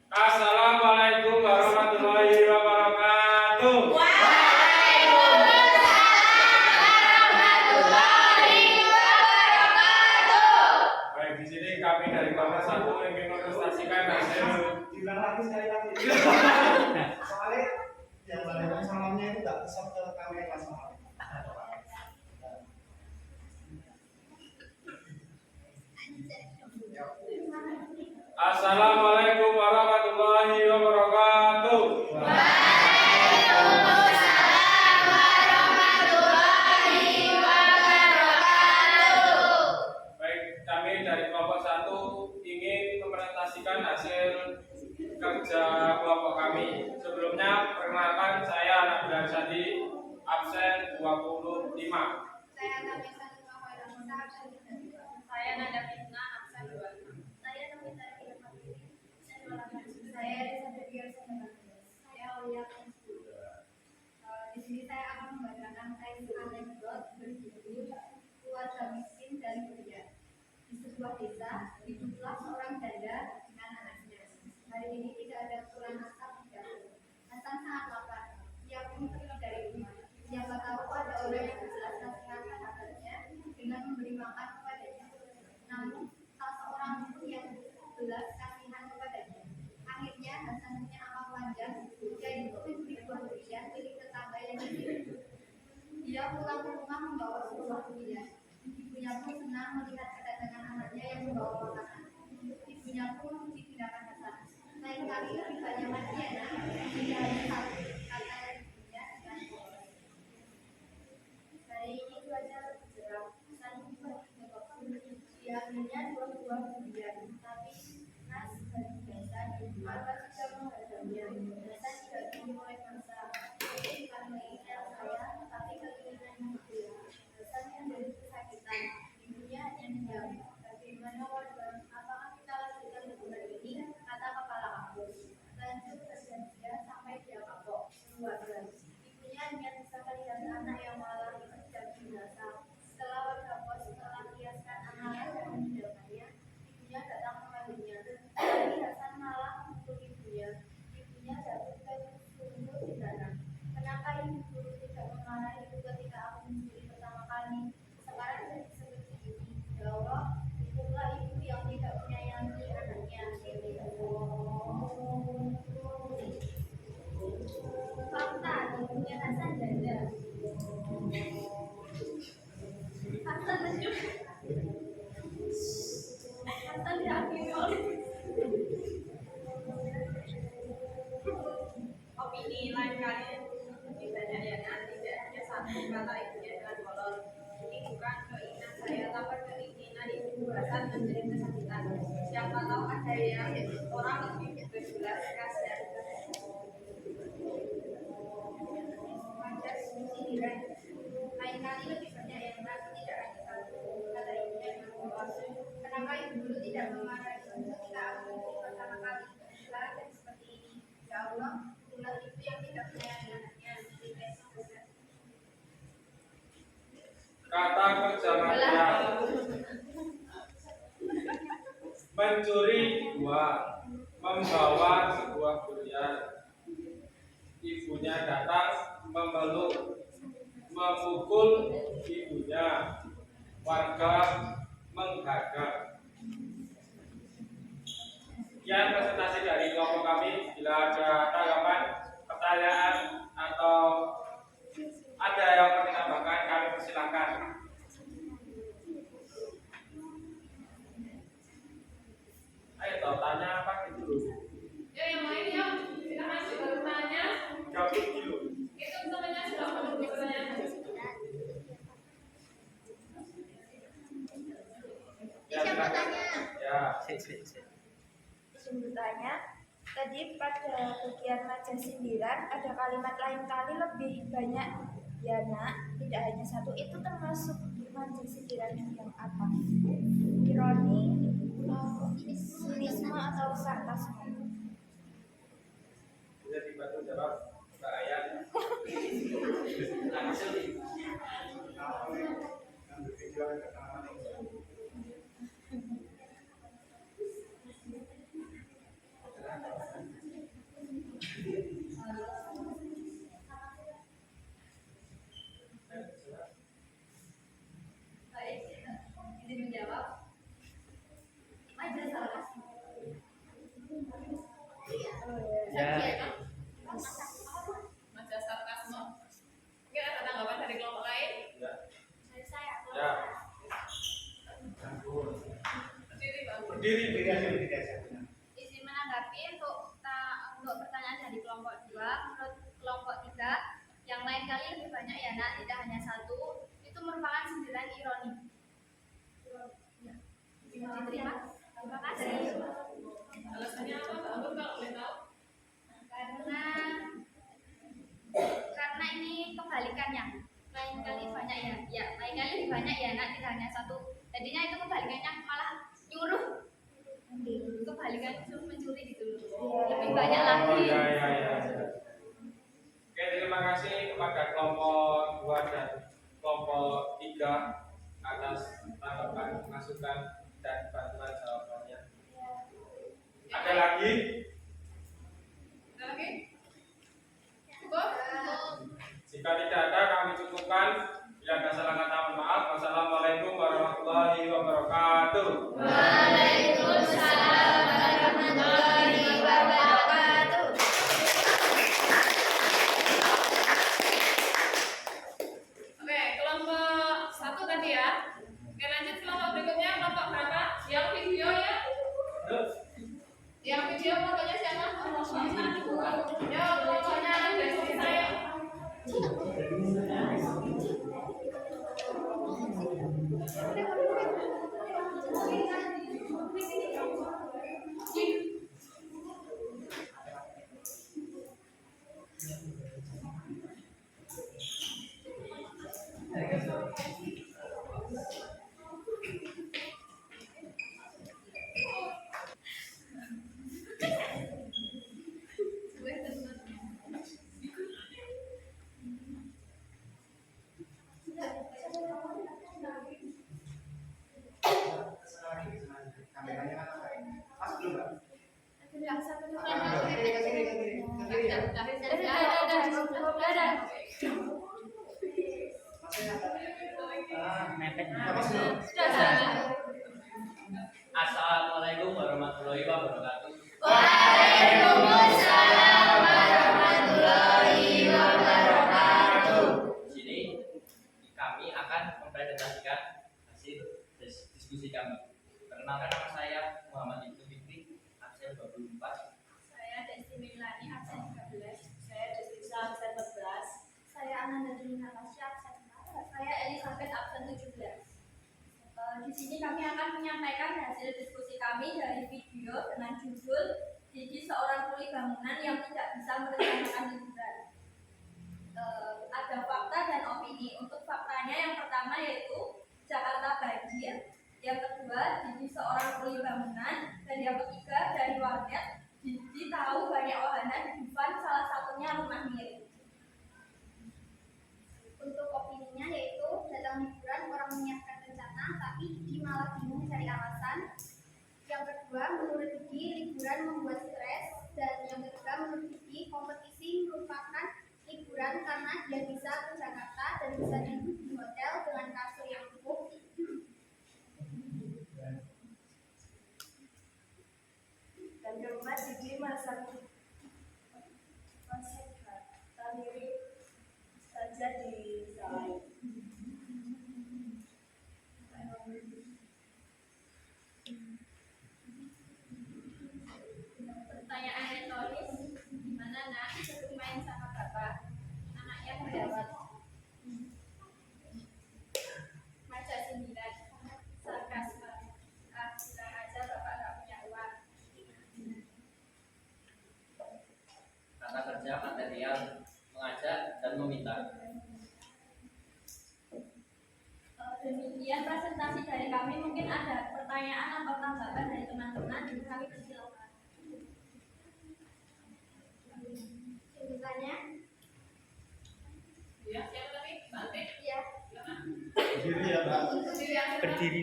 Assalamualaikum warahmatullahi diulang lagi sekali lagi. Soalnya yang balik salamnya itu nggak kesel ke kamera soalnya. Assalamualaikum warahmatullahi wabarakatuh. Baik, kami dari kelompok 1 ingin mempresentasikan hasil kerja kelompok kami. Sebelumnya, perkenalkan saya Nabila Arsadi, absen 25. Saya Nabila Muhammad Musa, absen 32. Saya Nada Fitna, absen 26. Saya Nabila Muhammad, absen 18. Saya Risa Dewi, absen 18. Saya Aulia Absen 10. Di sini saya akan membacakan teks anekdot berjudul Keluarga Miskin dan Belia. Di sebuah desa, hiduplah seorang janda dengan anaknya. Hari ini tidak ada keluhan asap di dapur. Hasan sangat lapar. Ia pun pergi dari rumah. Siapa tahu ada orang yang berbelas kasihan terhadapnya dengan memberi makan kepadanya. Namun, tak seorang pun yang belas kasihan kepadanya. Akhirnya Hasan punya amal panjang, yaitu memberi buah durian milik tetangga yang miskin. Dia pulang ke rumah membawa sebuah durian. Ibunya pun senang melihat kedatangan anaknya yang membawa makanan. Ibunya pun dipindahkan Hasan. Lain kali lebih banyak lagi ya nak, tidak hanya satu, kata ibunya dengan polos. Hari ini cuaca lebih cerah. Hasan pun pergi ke kebun. Dia akhirnya 2 buah durian, tapi Nas dari biasa maka sudah menghadapnya. Hasan tidak ingin mulai masa. Jadi bukan menginginkan saya, tapi keinginan ibu. Hasan yang menjadi kesakitan. Ibunya hanya menjawab, bagaimana warga? Apakah kita lanjutkan hubungan ini? Kata kepala kampus. Lanjut berjanjian sampai dia kapok. Keluarga. Ibunya hanya bisa melihat anak yang malah tidak binasa. Setelah warga pos melampiaskan amarah dan meninggalkannya, ibunya datang memanggilnya. Tapi Hasan malah memukul ibunya. Ibunya jatuh ke sumur di sana. Kenapa ibu guru tidak memarahi ibu ketika aku mencuri pertama kali? Sekarang jadi seperti ini. Ya Allah, hukumlah ibu yang tidak menyayangi anaknya. Fakta, ibunya Hasan janda. Hasan menunjuk. Hasan dihakimi oleh opini lain kali lebih banyak ya kan, tidak hanya satu kata ibunya dengan kolot. Ini bukan keinginan saya, tapi keinginan ibu Hasan menjadi kesakitan. Siapa tahu ada yang orang lebih berbelas kasihan. wajar sindiran. Lain kali lebih banyak yang merasa tidak hanya satu, kata ibunya dengan polos. Kenapa ibu dulu tidak memarahi ibu ketika aku mencuri pertama kali? Sekarang jadi seperti ini. Ya Allah, itulah ibu yang tidak menyayangi anaknya. Kata kerja manusia. Mencuri 2, membawa sebuah durian. Ibunya datang memeluk, memukul ibunya. Warga menghadap. Sekian presentasi dari kelompok kami. Bila ada tanggapan, pertanyaan, atau ada yang ingin tambahkan, kami persilakan. Ayo toh, tanya apa dulu? Yuk yang lain yuk, kita masih baru tanya. Gabung dulu. Itu temennya sudah belum bertanya. Ya, Siapa silakan. tanya? Ya. Izin bertanya, tadi pada bagian maja sindiran ada kalimat lain kali lebih banyak ya nak, tidak hanya satu. Itu termasuk maja sindiran yang apa? Ironi, sinisme atau sarkasme? Bisa dibantu jawab Mbak Ayat. Langsung. Yang bervideo keterangan ini. Baik, izin menjawab. Maja sarkasme. sarjana. Masa sarkasme. Mungkin ada tanggapan dari kelompok lain? Dari saya. Ya. Berdiri, Bang. Berdiri aja. Izin menanggapi untuk pertanyaan dari kelompok 2, menurut kelompok 3, yang lain kali lebih banyak ya nak, tidak hanya satu, itu merupakan sindiran ironi. Ya. Diterima? Terima kasih. Alasannya apa, Mbak Anggun, kalau boleh tahu? Karena ini kebalikannya. Lain kali banyak ya, lain kali lebih banyak ya nak, tidak hanya satu. Jadinya itu kebalikannya malah nyuruh. Kebalikan itu mencuri gitu loh. Lebih banyak lagi. Oh, ya. Oke, terima kasih kepada kelompok 2 dan kelompok 3 atas tanggapan, masukan, dan bantuan jawabannya. Ada lagi? Ada lagi? Cukup? Jika tidak ada, kami cukupkan. Bila ada salah kata, mohon maaf. Wassalamualaikum warahmatullahi wabarakatuh. Waalaikumsalam warahmatullahi wabarakatuh. Oke, kelompok 1 tadi ya. Oke, lanjut kelompok berikutnya, kelompok berapa? Yang video ya? Yang video kelompoknya siapa? Ya, kelompoknya ada di saya. Assalamualaikum warahmatullahi wabarakatuh. Waalaikumsalam warahmatullahi wabarakatuh. Di sini kami akan mempresentasikan hasil diskusi kami. Perkenalkan, nama saya Muhammad Ibnu Fikri, absen 24. Saya Desti Milani, absen 13. Saya Desti absen 14. Saya Ananda Dini Natasha, absen 4. Saya Elizabeth, absen 17. Di sini kami akan menyampaikan hasil diskusi kami dari video dengan judul Gigi Seorang Kuli Bangunan yang Tidak Bisa Merencanakan Liburan. Ada fakta dan opini. Untuk faktanya yang pertama yaitu Jakarta banjir, yang kedua Gigi Seorang Kuli Bangunan, dan yang ketiga dari warnet Gigi tahu banyak wahana di Dufan, salah satunya rumah milik. Untuk opininya yaitu datang liburan orang menyiapkan rencana tapi Gigi malah bingung cari alasan. Yang kedua, menurut Gigi liburan membuat stres, dan yang ketiga menurut Gigi kompetisi merupakan liburan karena dia bisa ke Jakarta dan bisa tidur di hotel dengan kasur yang empuk. Dan keempat, Gigi merasa konsekan mirip saja di lain. Pertanyaan retoris, gimana nak seru main sama bapak? Anaknya menjawab, maca sindiran, sarkasme, bilang aja bapak gak punya uang. Kata kerja material, mengajak dan meminta. Demikian presentasi dari kami. Mungkin ada pertanyaan atau tanggapan dari teman-teman, kami persilakan. Bertanya? Ya, siapa tadi? Mbak Ate? Iya. Berdiri ya, Mbak. Berdiri.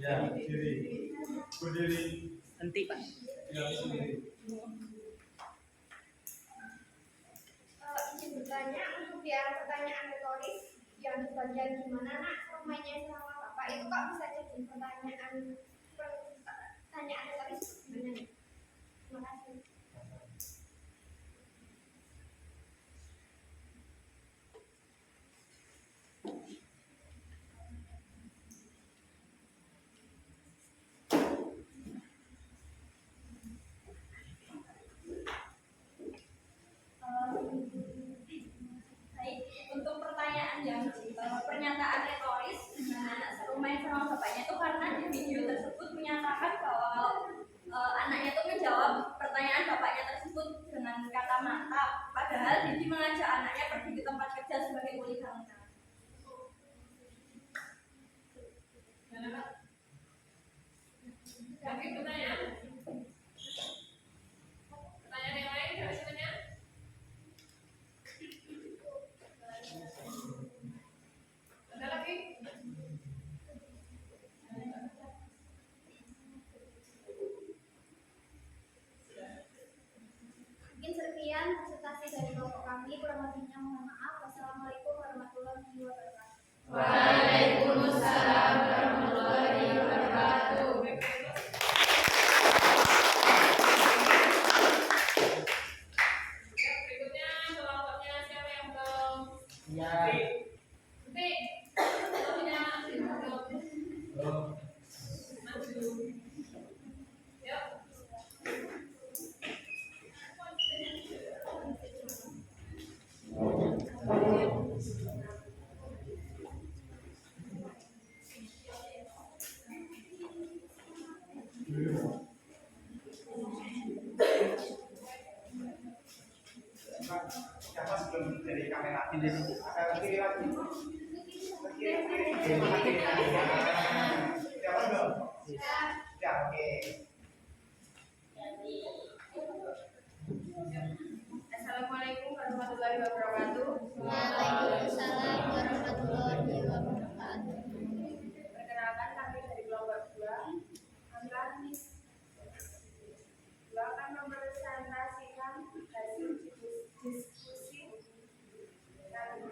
Ya, berdiri. Berdiri. Henti, Pak. Ya, berdiri. Izin bertanya, untuk yang pertanyaan retoris yang di bagian gimana nak rumahnya sama bapak itu kok bisa jadi pertanyaan retoris gimana nih? Terima kasih. Padahal Didi mengajak anaknya pergi ke tempat kerja sebagai kuli bangunan. Lagi pertanyaan? Pertanyaan yang lain biasanya? Ada lagi? Mungkin sekian presentasi dari kelompok kami. Kurang lebihnya mohon maaf. Wassalamualaikum warahmatullahi wabarakatuh. Waalaikumsalam warahmatullahi wabarakatuh. Berikutnya kelompoknya siapa yang belum? Ya. Nanti kelompoknya maju. Yuk. Siapa sebelum dari kamera ini akan lagi lagi. Siapa belum? Ya, oke. Assalamualaikum warahmatullahi wabarakatuh. Waalaikumsalam warahmatullahi wabarakatuh. Perkenalkan kami dari kelompok 2 akan mempresentasikan hasil diskusi dan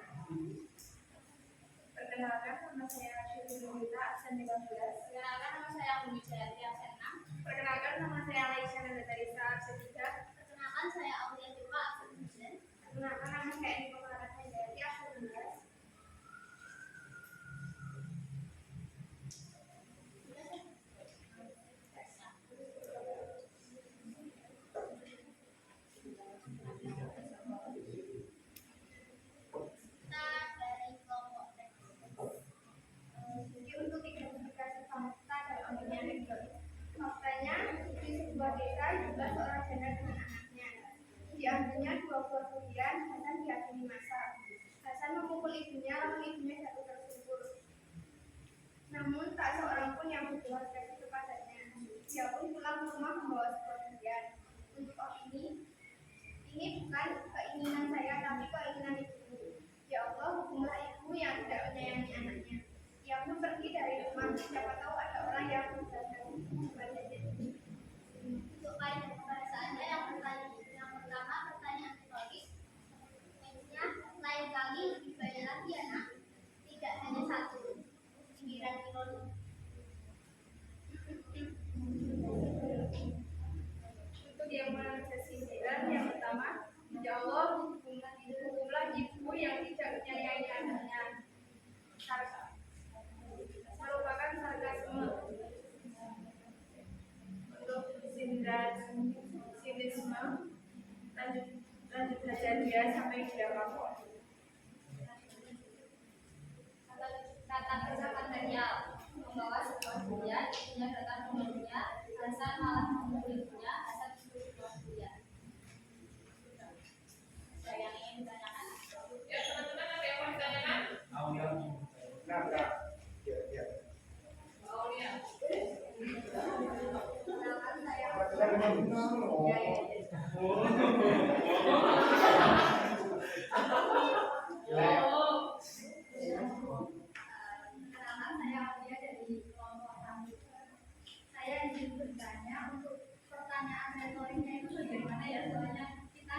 perkenalkan nama saya Syukurita absen 15. Perkenalkan nama saya Bumi Jayati absen 6. Perkenalkan nama saya Aisyah Nadarisa absen 3. Perkenalkan saya Aulia Dewa absen 9. Perkenalkan nama saya Niko Clarata Jayati absen 12. Kita dari kelompok Jadi untuk identifikasi fakta dalam dunia anekdot. Faktanya di sebuah desa juga seorang janda dengan anaknya. Diambilnya 2 buah durian, Hasan dihakimi masa. Hasan memukul ibunya, lalu ibunya jatuh tersungkur. Namun tak seorang pun yang berbuat baik kepadanya. Dia pun pulang ke rumah membawa sebuah durian. Untuk ini bukan keinginan saya, tapi keinginan ibuku. Ya Allah, hukumlah ibu yang tidak menyayangi anaknya. Ia pun pergi dari rumah. Siapa tahu ada orang yang berjalan kepadanya. untuk kaidah kebahasaannya yang pertama pertanyaan retoris. Nextnya lain kali lebih banyak lagi ya nak, tidak hanya 1. Sindiran ironi. Untuk yang mengenai sindiran yang pertama, ya Allah, hukumlah ibu yang tidak menyayangi anaknya. Merupakan sarkasme. Untuk sindiran sinisme, lanjut saja dia sampai dia kapok. Kata kerja material membawa sebuah durian, ibunya datang membelinya, Hasan malah memukul ibunya, Hasan disuruh buang durian. Ada yang ingin ditanyakan? Ya, teman-teman ada yang mau ditanyakan? Aulia. Enggak. Ya. Aulia. Perkenalkan saya Perkenalkan saya Aulia dari kelompok kami. Saya ingin bertanya untuk pertanyaan retoriknya itu bagaimana ya, soalnya kita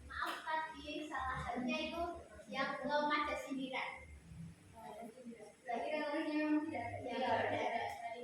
maaf tadi salah satunya itu yang belum ada sindiran. Berarti retoriknya memang tidak ada. Tadi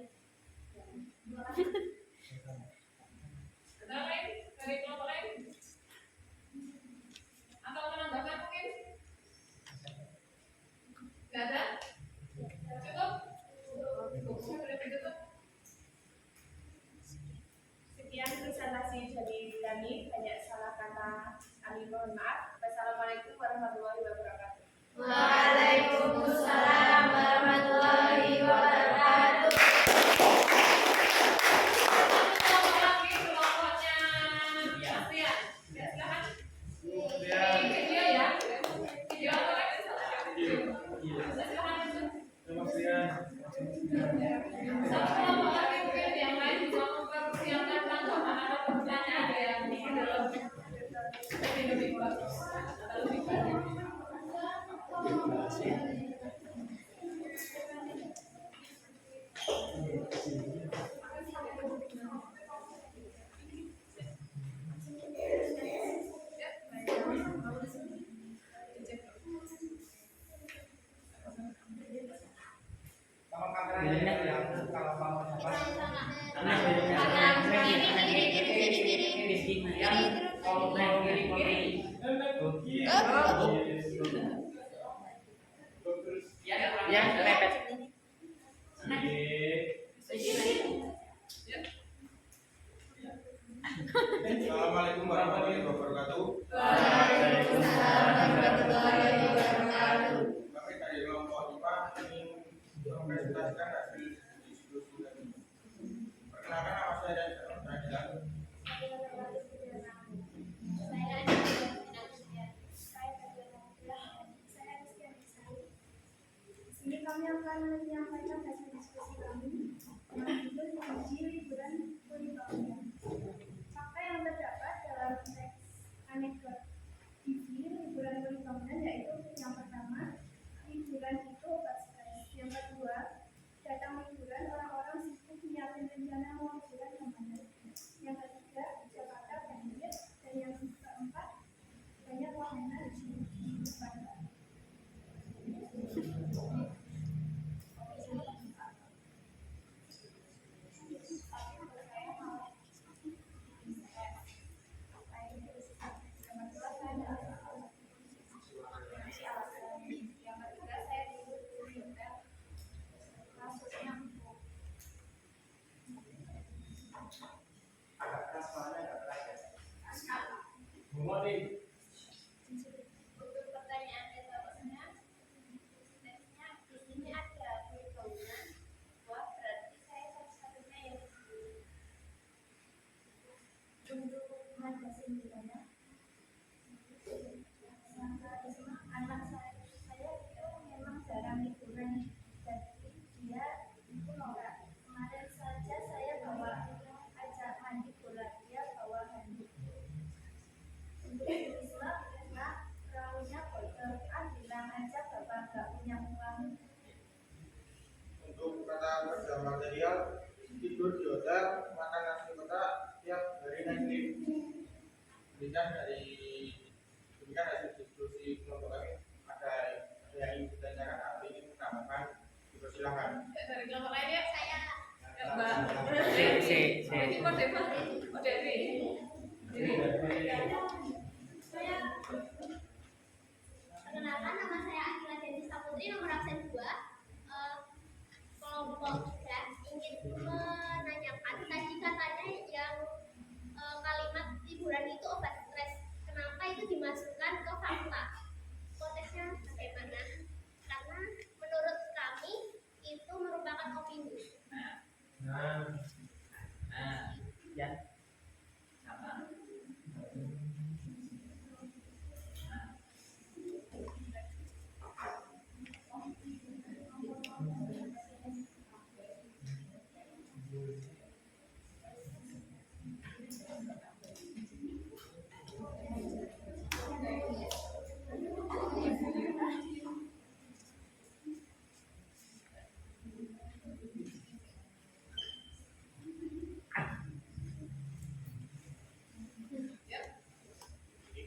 Assalamualaikum warahmatullahi wabarakatuh. Kami dari kelompok IPA ingin mempresentasikan hasil diskusi tadi. Perkenalkan, nama saya dan Nadilan. Sini kami akan menyampaikan hasil diskusi kami berjudul uji liburan kurikulum. Fakta yang terdapat dalam teks anekdot uji liburan kurikulum yaitu yang pertama, liburan itu obat stres. Yang kedua, datang liburan orang-orang sibuk menyiapkan rencana mau liburan kemana. Yang ketiga, Jakarta banjir. Dan yang keempat, banyak wahana di pantai. Untuk pertanyaan yang selanjutnya, teksnya di sini ada perhitungan. Wah, berarti saya satu-satunya yang dipilih. Untuk magazin di mana? Anak saya itu memang jarang liburan, jadi dia itu norak. Kemarin saja saya bawa ajak mandi bola, dia bawa handuk. Untuk Islam, nak perahunya bocor, bilang aja bapak gak punya uang. Untuk kata kerja material, tidur di hotel, makan nasi kotak tiap hari naik lift. Demikian hasil diskusi kelompok kami. Ada yang ingin ditanyakan atau ingin menambahkan, dipersilakan. Dari kelompok lain ya? Saya Mbak. Ini Mbak Devi. perkenalkan, nama saya Akila Denis Saputri, nomor absen 2. Kelompok dan ingin menanyakan tadi katanya yang kalimat liburan itu obat stres. Kenapa itu dimasukkan ke fakta? Konteksnya bagaimana? Karena menurut kami itu merupakan opini. Ya. Sama.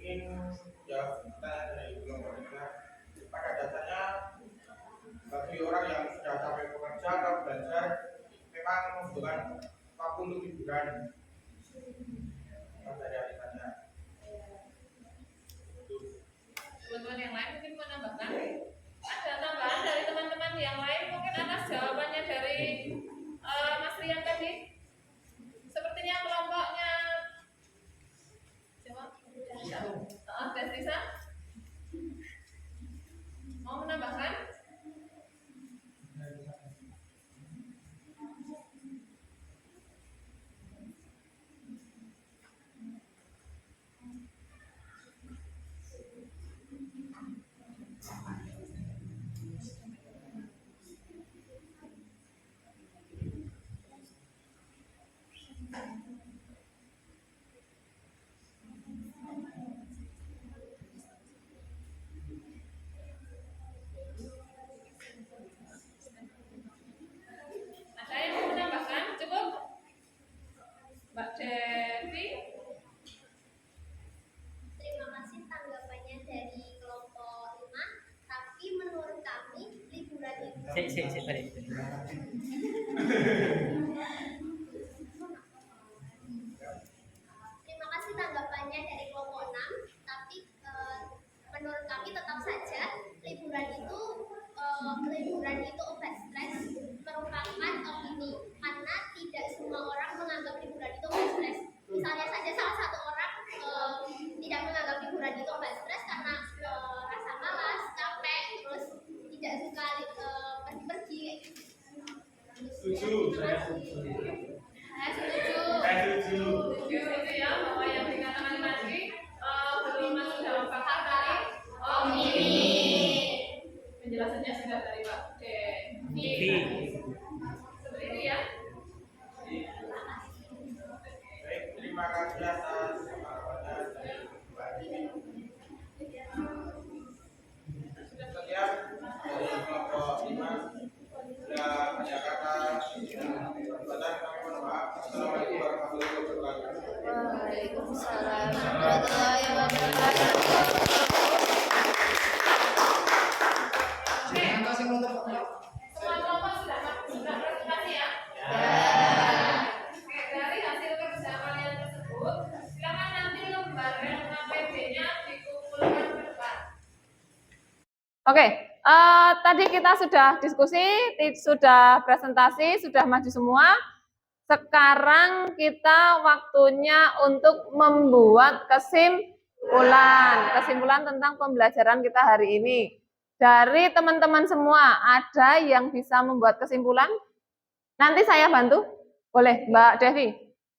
Ingin jawab pertanyaan dari kelompok kita. Pada dasarnya, bagi orang yang sudah capek bekerja atau belajar, memang membutuhkan waktu untuk liburan. Dari alasannya. Teman-teman yang lain mungkin menambahkan. Ada tambahan dari teman-teman yang lain mungkin atas jawabannya dari Mas Rian tadi. Sepertinya kelompoknya Deslisa mau menambahkan? pertanyaan kami mohon maaf. Assalamualaikum warahmatullahi wabarakatuh. Waalaikumsalam warahmatullahi wabarakatuh. Semua kelompok sudah presentasi ya? Oke, dari hasil kerja kalian tersebut, silakan nanti lembar LKPD-nya dikumpulkan ke depan. Oke, tadi kita sudah diskusi, sudah presentasi, sudah maju semua. Sekarang kita waktunya untuk membuat kesimpulan tentang pembelajaran kita hari ini. Dari teman-teman semua, ada yang bisa membuat kesimpulan? Nanti saya bantu. Boleh, Mbak Devi.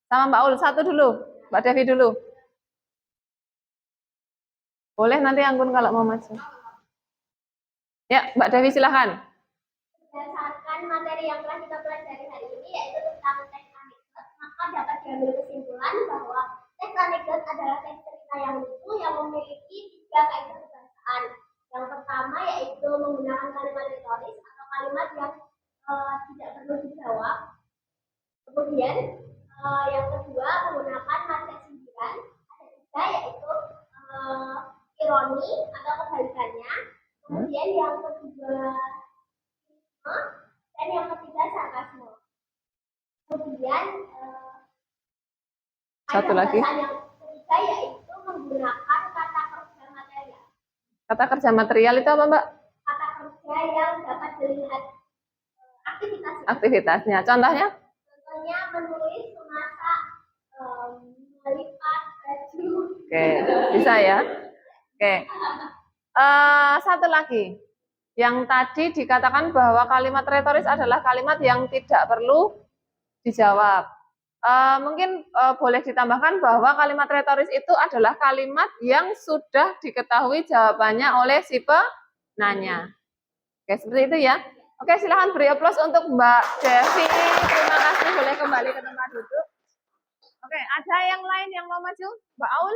Sama Mbak Ul, satu dulu. Mbak Devi dulu. Boleh nanti Anggun kalau mau maju. Ya, Mbak Devi silahkan. Berdasarkan materi yang telah kita pelajari hari ini, yaitu tentang teks anekdot, maka dapat diambil kesimpulan bahwa teks anekdot adalah teks cerita yang lucu yang memiliki 3 kaidah kebahasaan. Yang pertama yaitu menggunakan kalimat retoris atau kalimat yang tidak perlu dijawab. Kemudian yang kedua menggunakan marga sindiran. Ada 3 yaitu ironi atau kebalikannya. Kemudian yang kedua dan yang ketiga sarkasme. Kemudian Satu lagi. yang ketiga yaitu menggunakan kata kerja material. Kata kerja material itu apa, Mbak? Kata kerja yang dapat dilihat Aktivitasnya. Contohnya? Contohnya menulis, memasak, melipat baju. Oke, bisa ya. Oke. Satu lagi. Yang tadi dikatakan bahwa kalimat retoris adalah kalimat yang tidak perlu dijawab. Mungkin boleh ditambahkan bahwa kalimat retoris itu adalah kalimat yang sudah diketahui jawabannya oleh si penanya. Oke, seperti itu ya. Oke, silahkan beri aplaus untuk Mbak Devi. Terima kasih, boleh kembali ke tempat duduk. Oke, ada yang lain yang mau maju? Mbak Aul?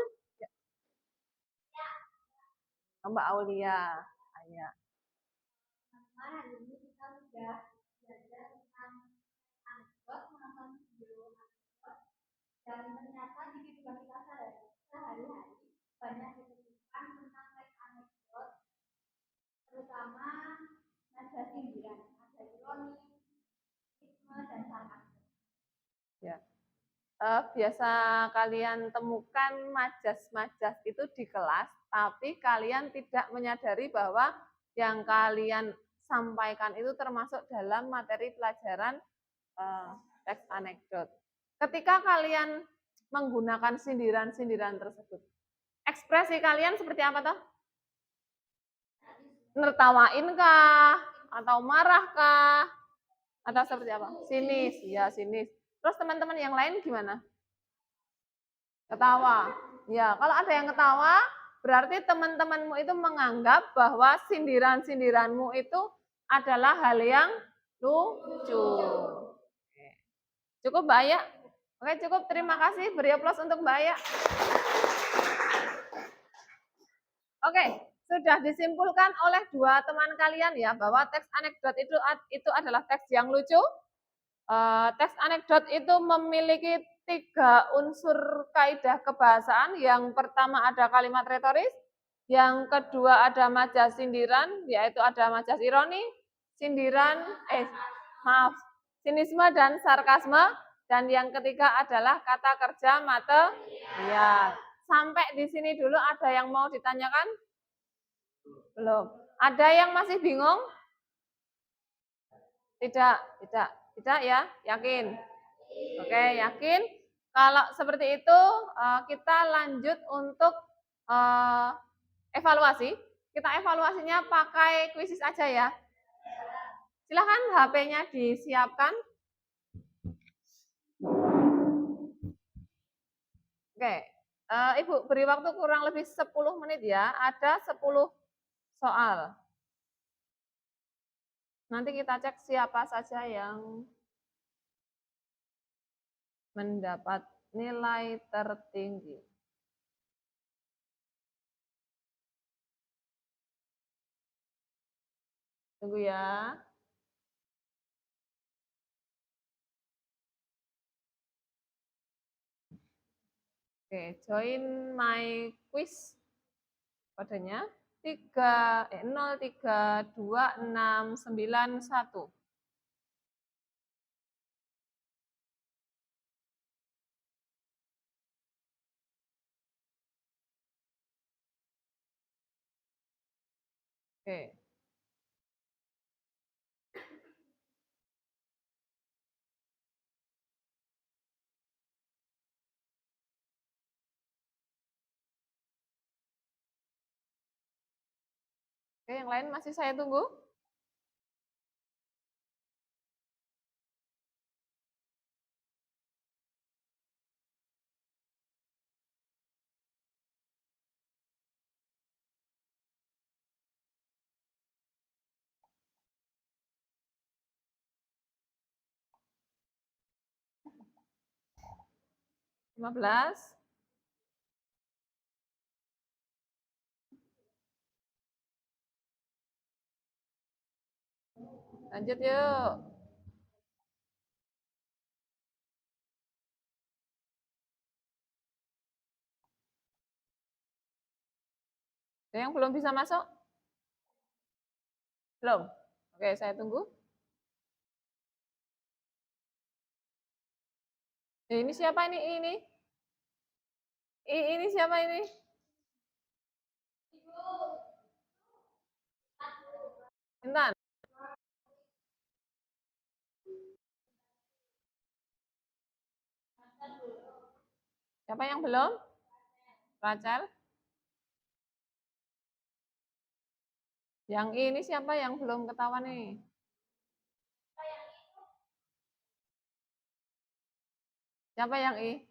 Mbak Aulia. Ya. Hari ini kita sudah belajar tentang anekdot, menonton video anekdot, dan ternyata di kehidupan kita sehari-hari banyak ditemukan tentang teks anekdot, terutama nada sindiran, nada ironi, isme, dan sarkasme. Ya. Biasa kalian temukan majas-majas itu di kelas, tapi kalian tidak menyadari bahwa yang kalian sampaikan itu termasuk dalam materi pelajaran teks anekdot. Ketika kalian menggunakan sindiran-sindiran tersebut, ekspresi kalian seperti apa toh? Nertawain kah? Atau marah kah? Atau seperti apa? Sinis, ya sinis. Terus teman-teman yang lain gimana? Ketawa. Ya, kalau ada yang ketawa, berarti teman-temanmu itu menganggap bahwa sindiran-sindiranmu itu adalah hal yang lucu. Cukup Mbak Aya? Oke, cukup. Terima kasih. Beri aplaus untuk Mbak Aya. Oke, sudah disimpulkan oleh 2 teman kalian ya bahwa teks anekdot itu adalah teks yang lucu. Teks anekdot itu memiliki 3 unsur kaidah kebahasaan. Yang pertama ada kalimat retoris, yang kedua ada majas sindiran, yaitu ada majas ironi, sinisme dan sarkasme, dan yang ketiga adalah kata kerja material. Sampai di sini dulu ada yang mau ditanyakan? Belum. Ada yang masih bingung? Tidak ya, yakin? Oke, yakin? Kalau seperti itu, kita lanjut untuk evaluasi. Kita evaluasinya pakai kuisis aja ya. Silahkan HP-nya disiapkan. Oke, Ibu beri waktu kurang lebih 10 menit ya. Ada 10 soal. Nanti kita cek siapa saja yang mendapat nilai tertinggi. Tunggu ya. Oke, join my quiz. Kodenya 032691. Oke. Oke, yang lain masih saya tunggu. Lima belas. Lanjut yuk. Ada yang belum bisa masuk? Belum? Oke, saya tunggu. Ini siapa ini? Ini siapa ini? Intan. Siapa yang belum? Rachel. Yang ini siapa yang belum ketahuan nih? Siapa yang I?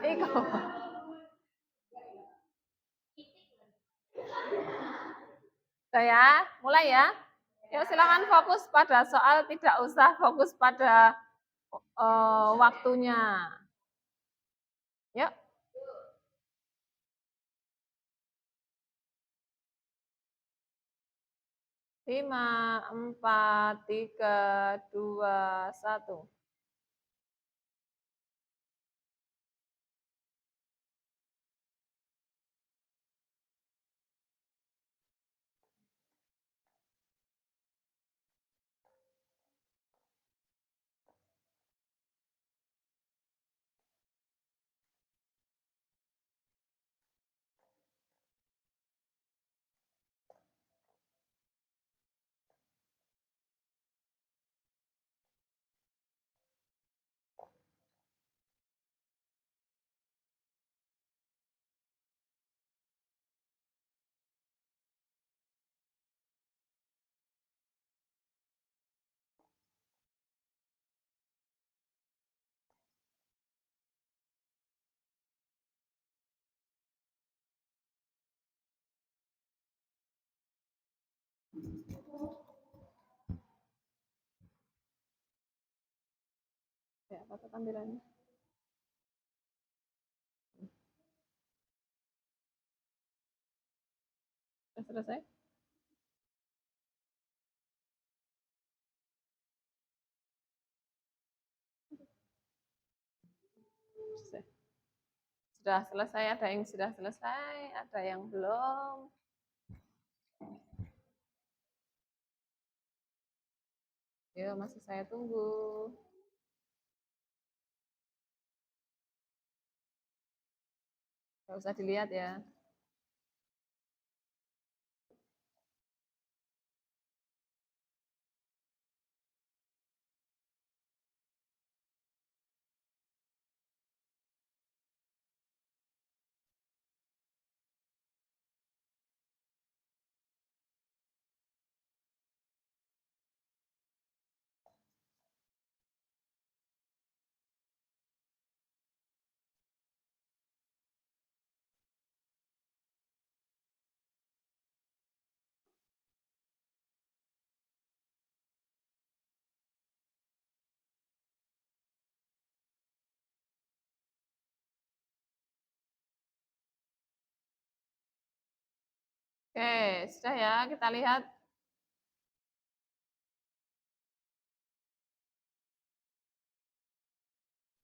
Iko. Udah ya, mulai ya. Yuk silakan fokus pada soal, tidak usah fokus pada waktunya. Yuk. Lima, 4, 3, 2, 1. Ya, apa tampilannya? Sudah selesai? Sudah selesai, ada yang sudah selesai, ada yang belum. Yuk, masih saya tunggu. Nggak usah dilihat ya. Oke, sudah ya, kita lihat.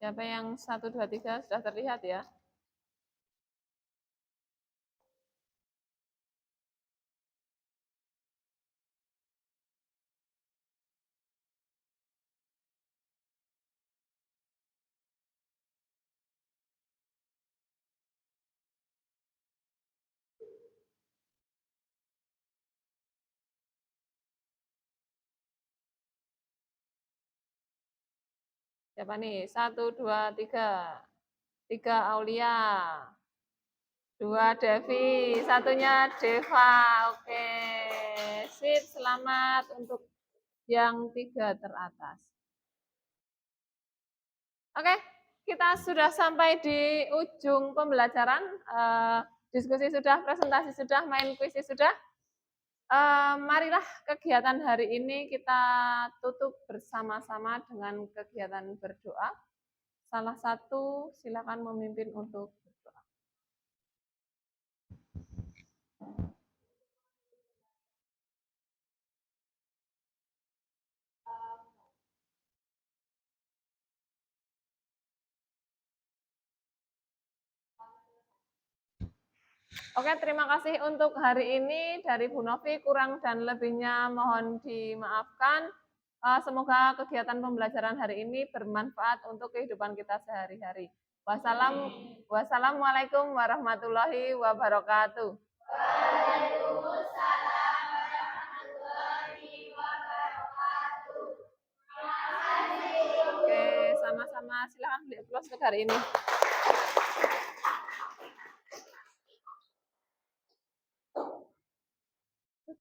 Siapa yang 1, 2, 3 sudah terlihat ya? Siapa nih? 1, 2, 3. 3 Aulia. 2 Devi. Satunya Deva. Oke. Sip, selamat untuk yang 3 teratas. Oke, kita sudah sampai di ujung pembelajaran. Diskusi sudah, presentasi sudah, main kuis sudah. Marilah kegiatan hari ini kita tutup bersama-sama dengan kegiatan berdoa. Salah satu silakan memimpin untuk berdoa. Oke, terima kasih untuk hari ini dari Bu Novi. Kurang dan lebihnya mohon dimaafkan. Semoga kegiatan pembelajaran hari ini bermanfaat untuk kehidupan kita sehari-hari. Wassalamualaikum warahmatullahi wabarakatuh. Waalaikumsalam warahmatullahi wabarakatuh. Terima kasih. Oke, sama-sama. Silakan di close untuk hari ini.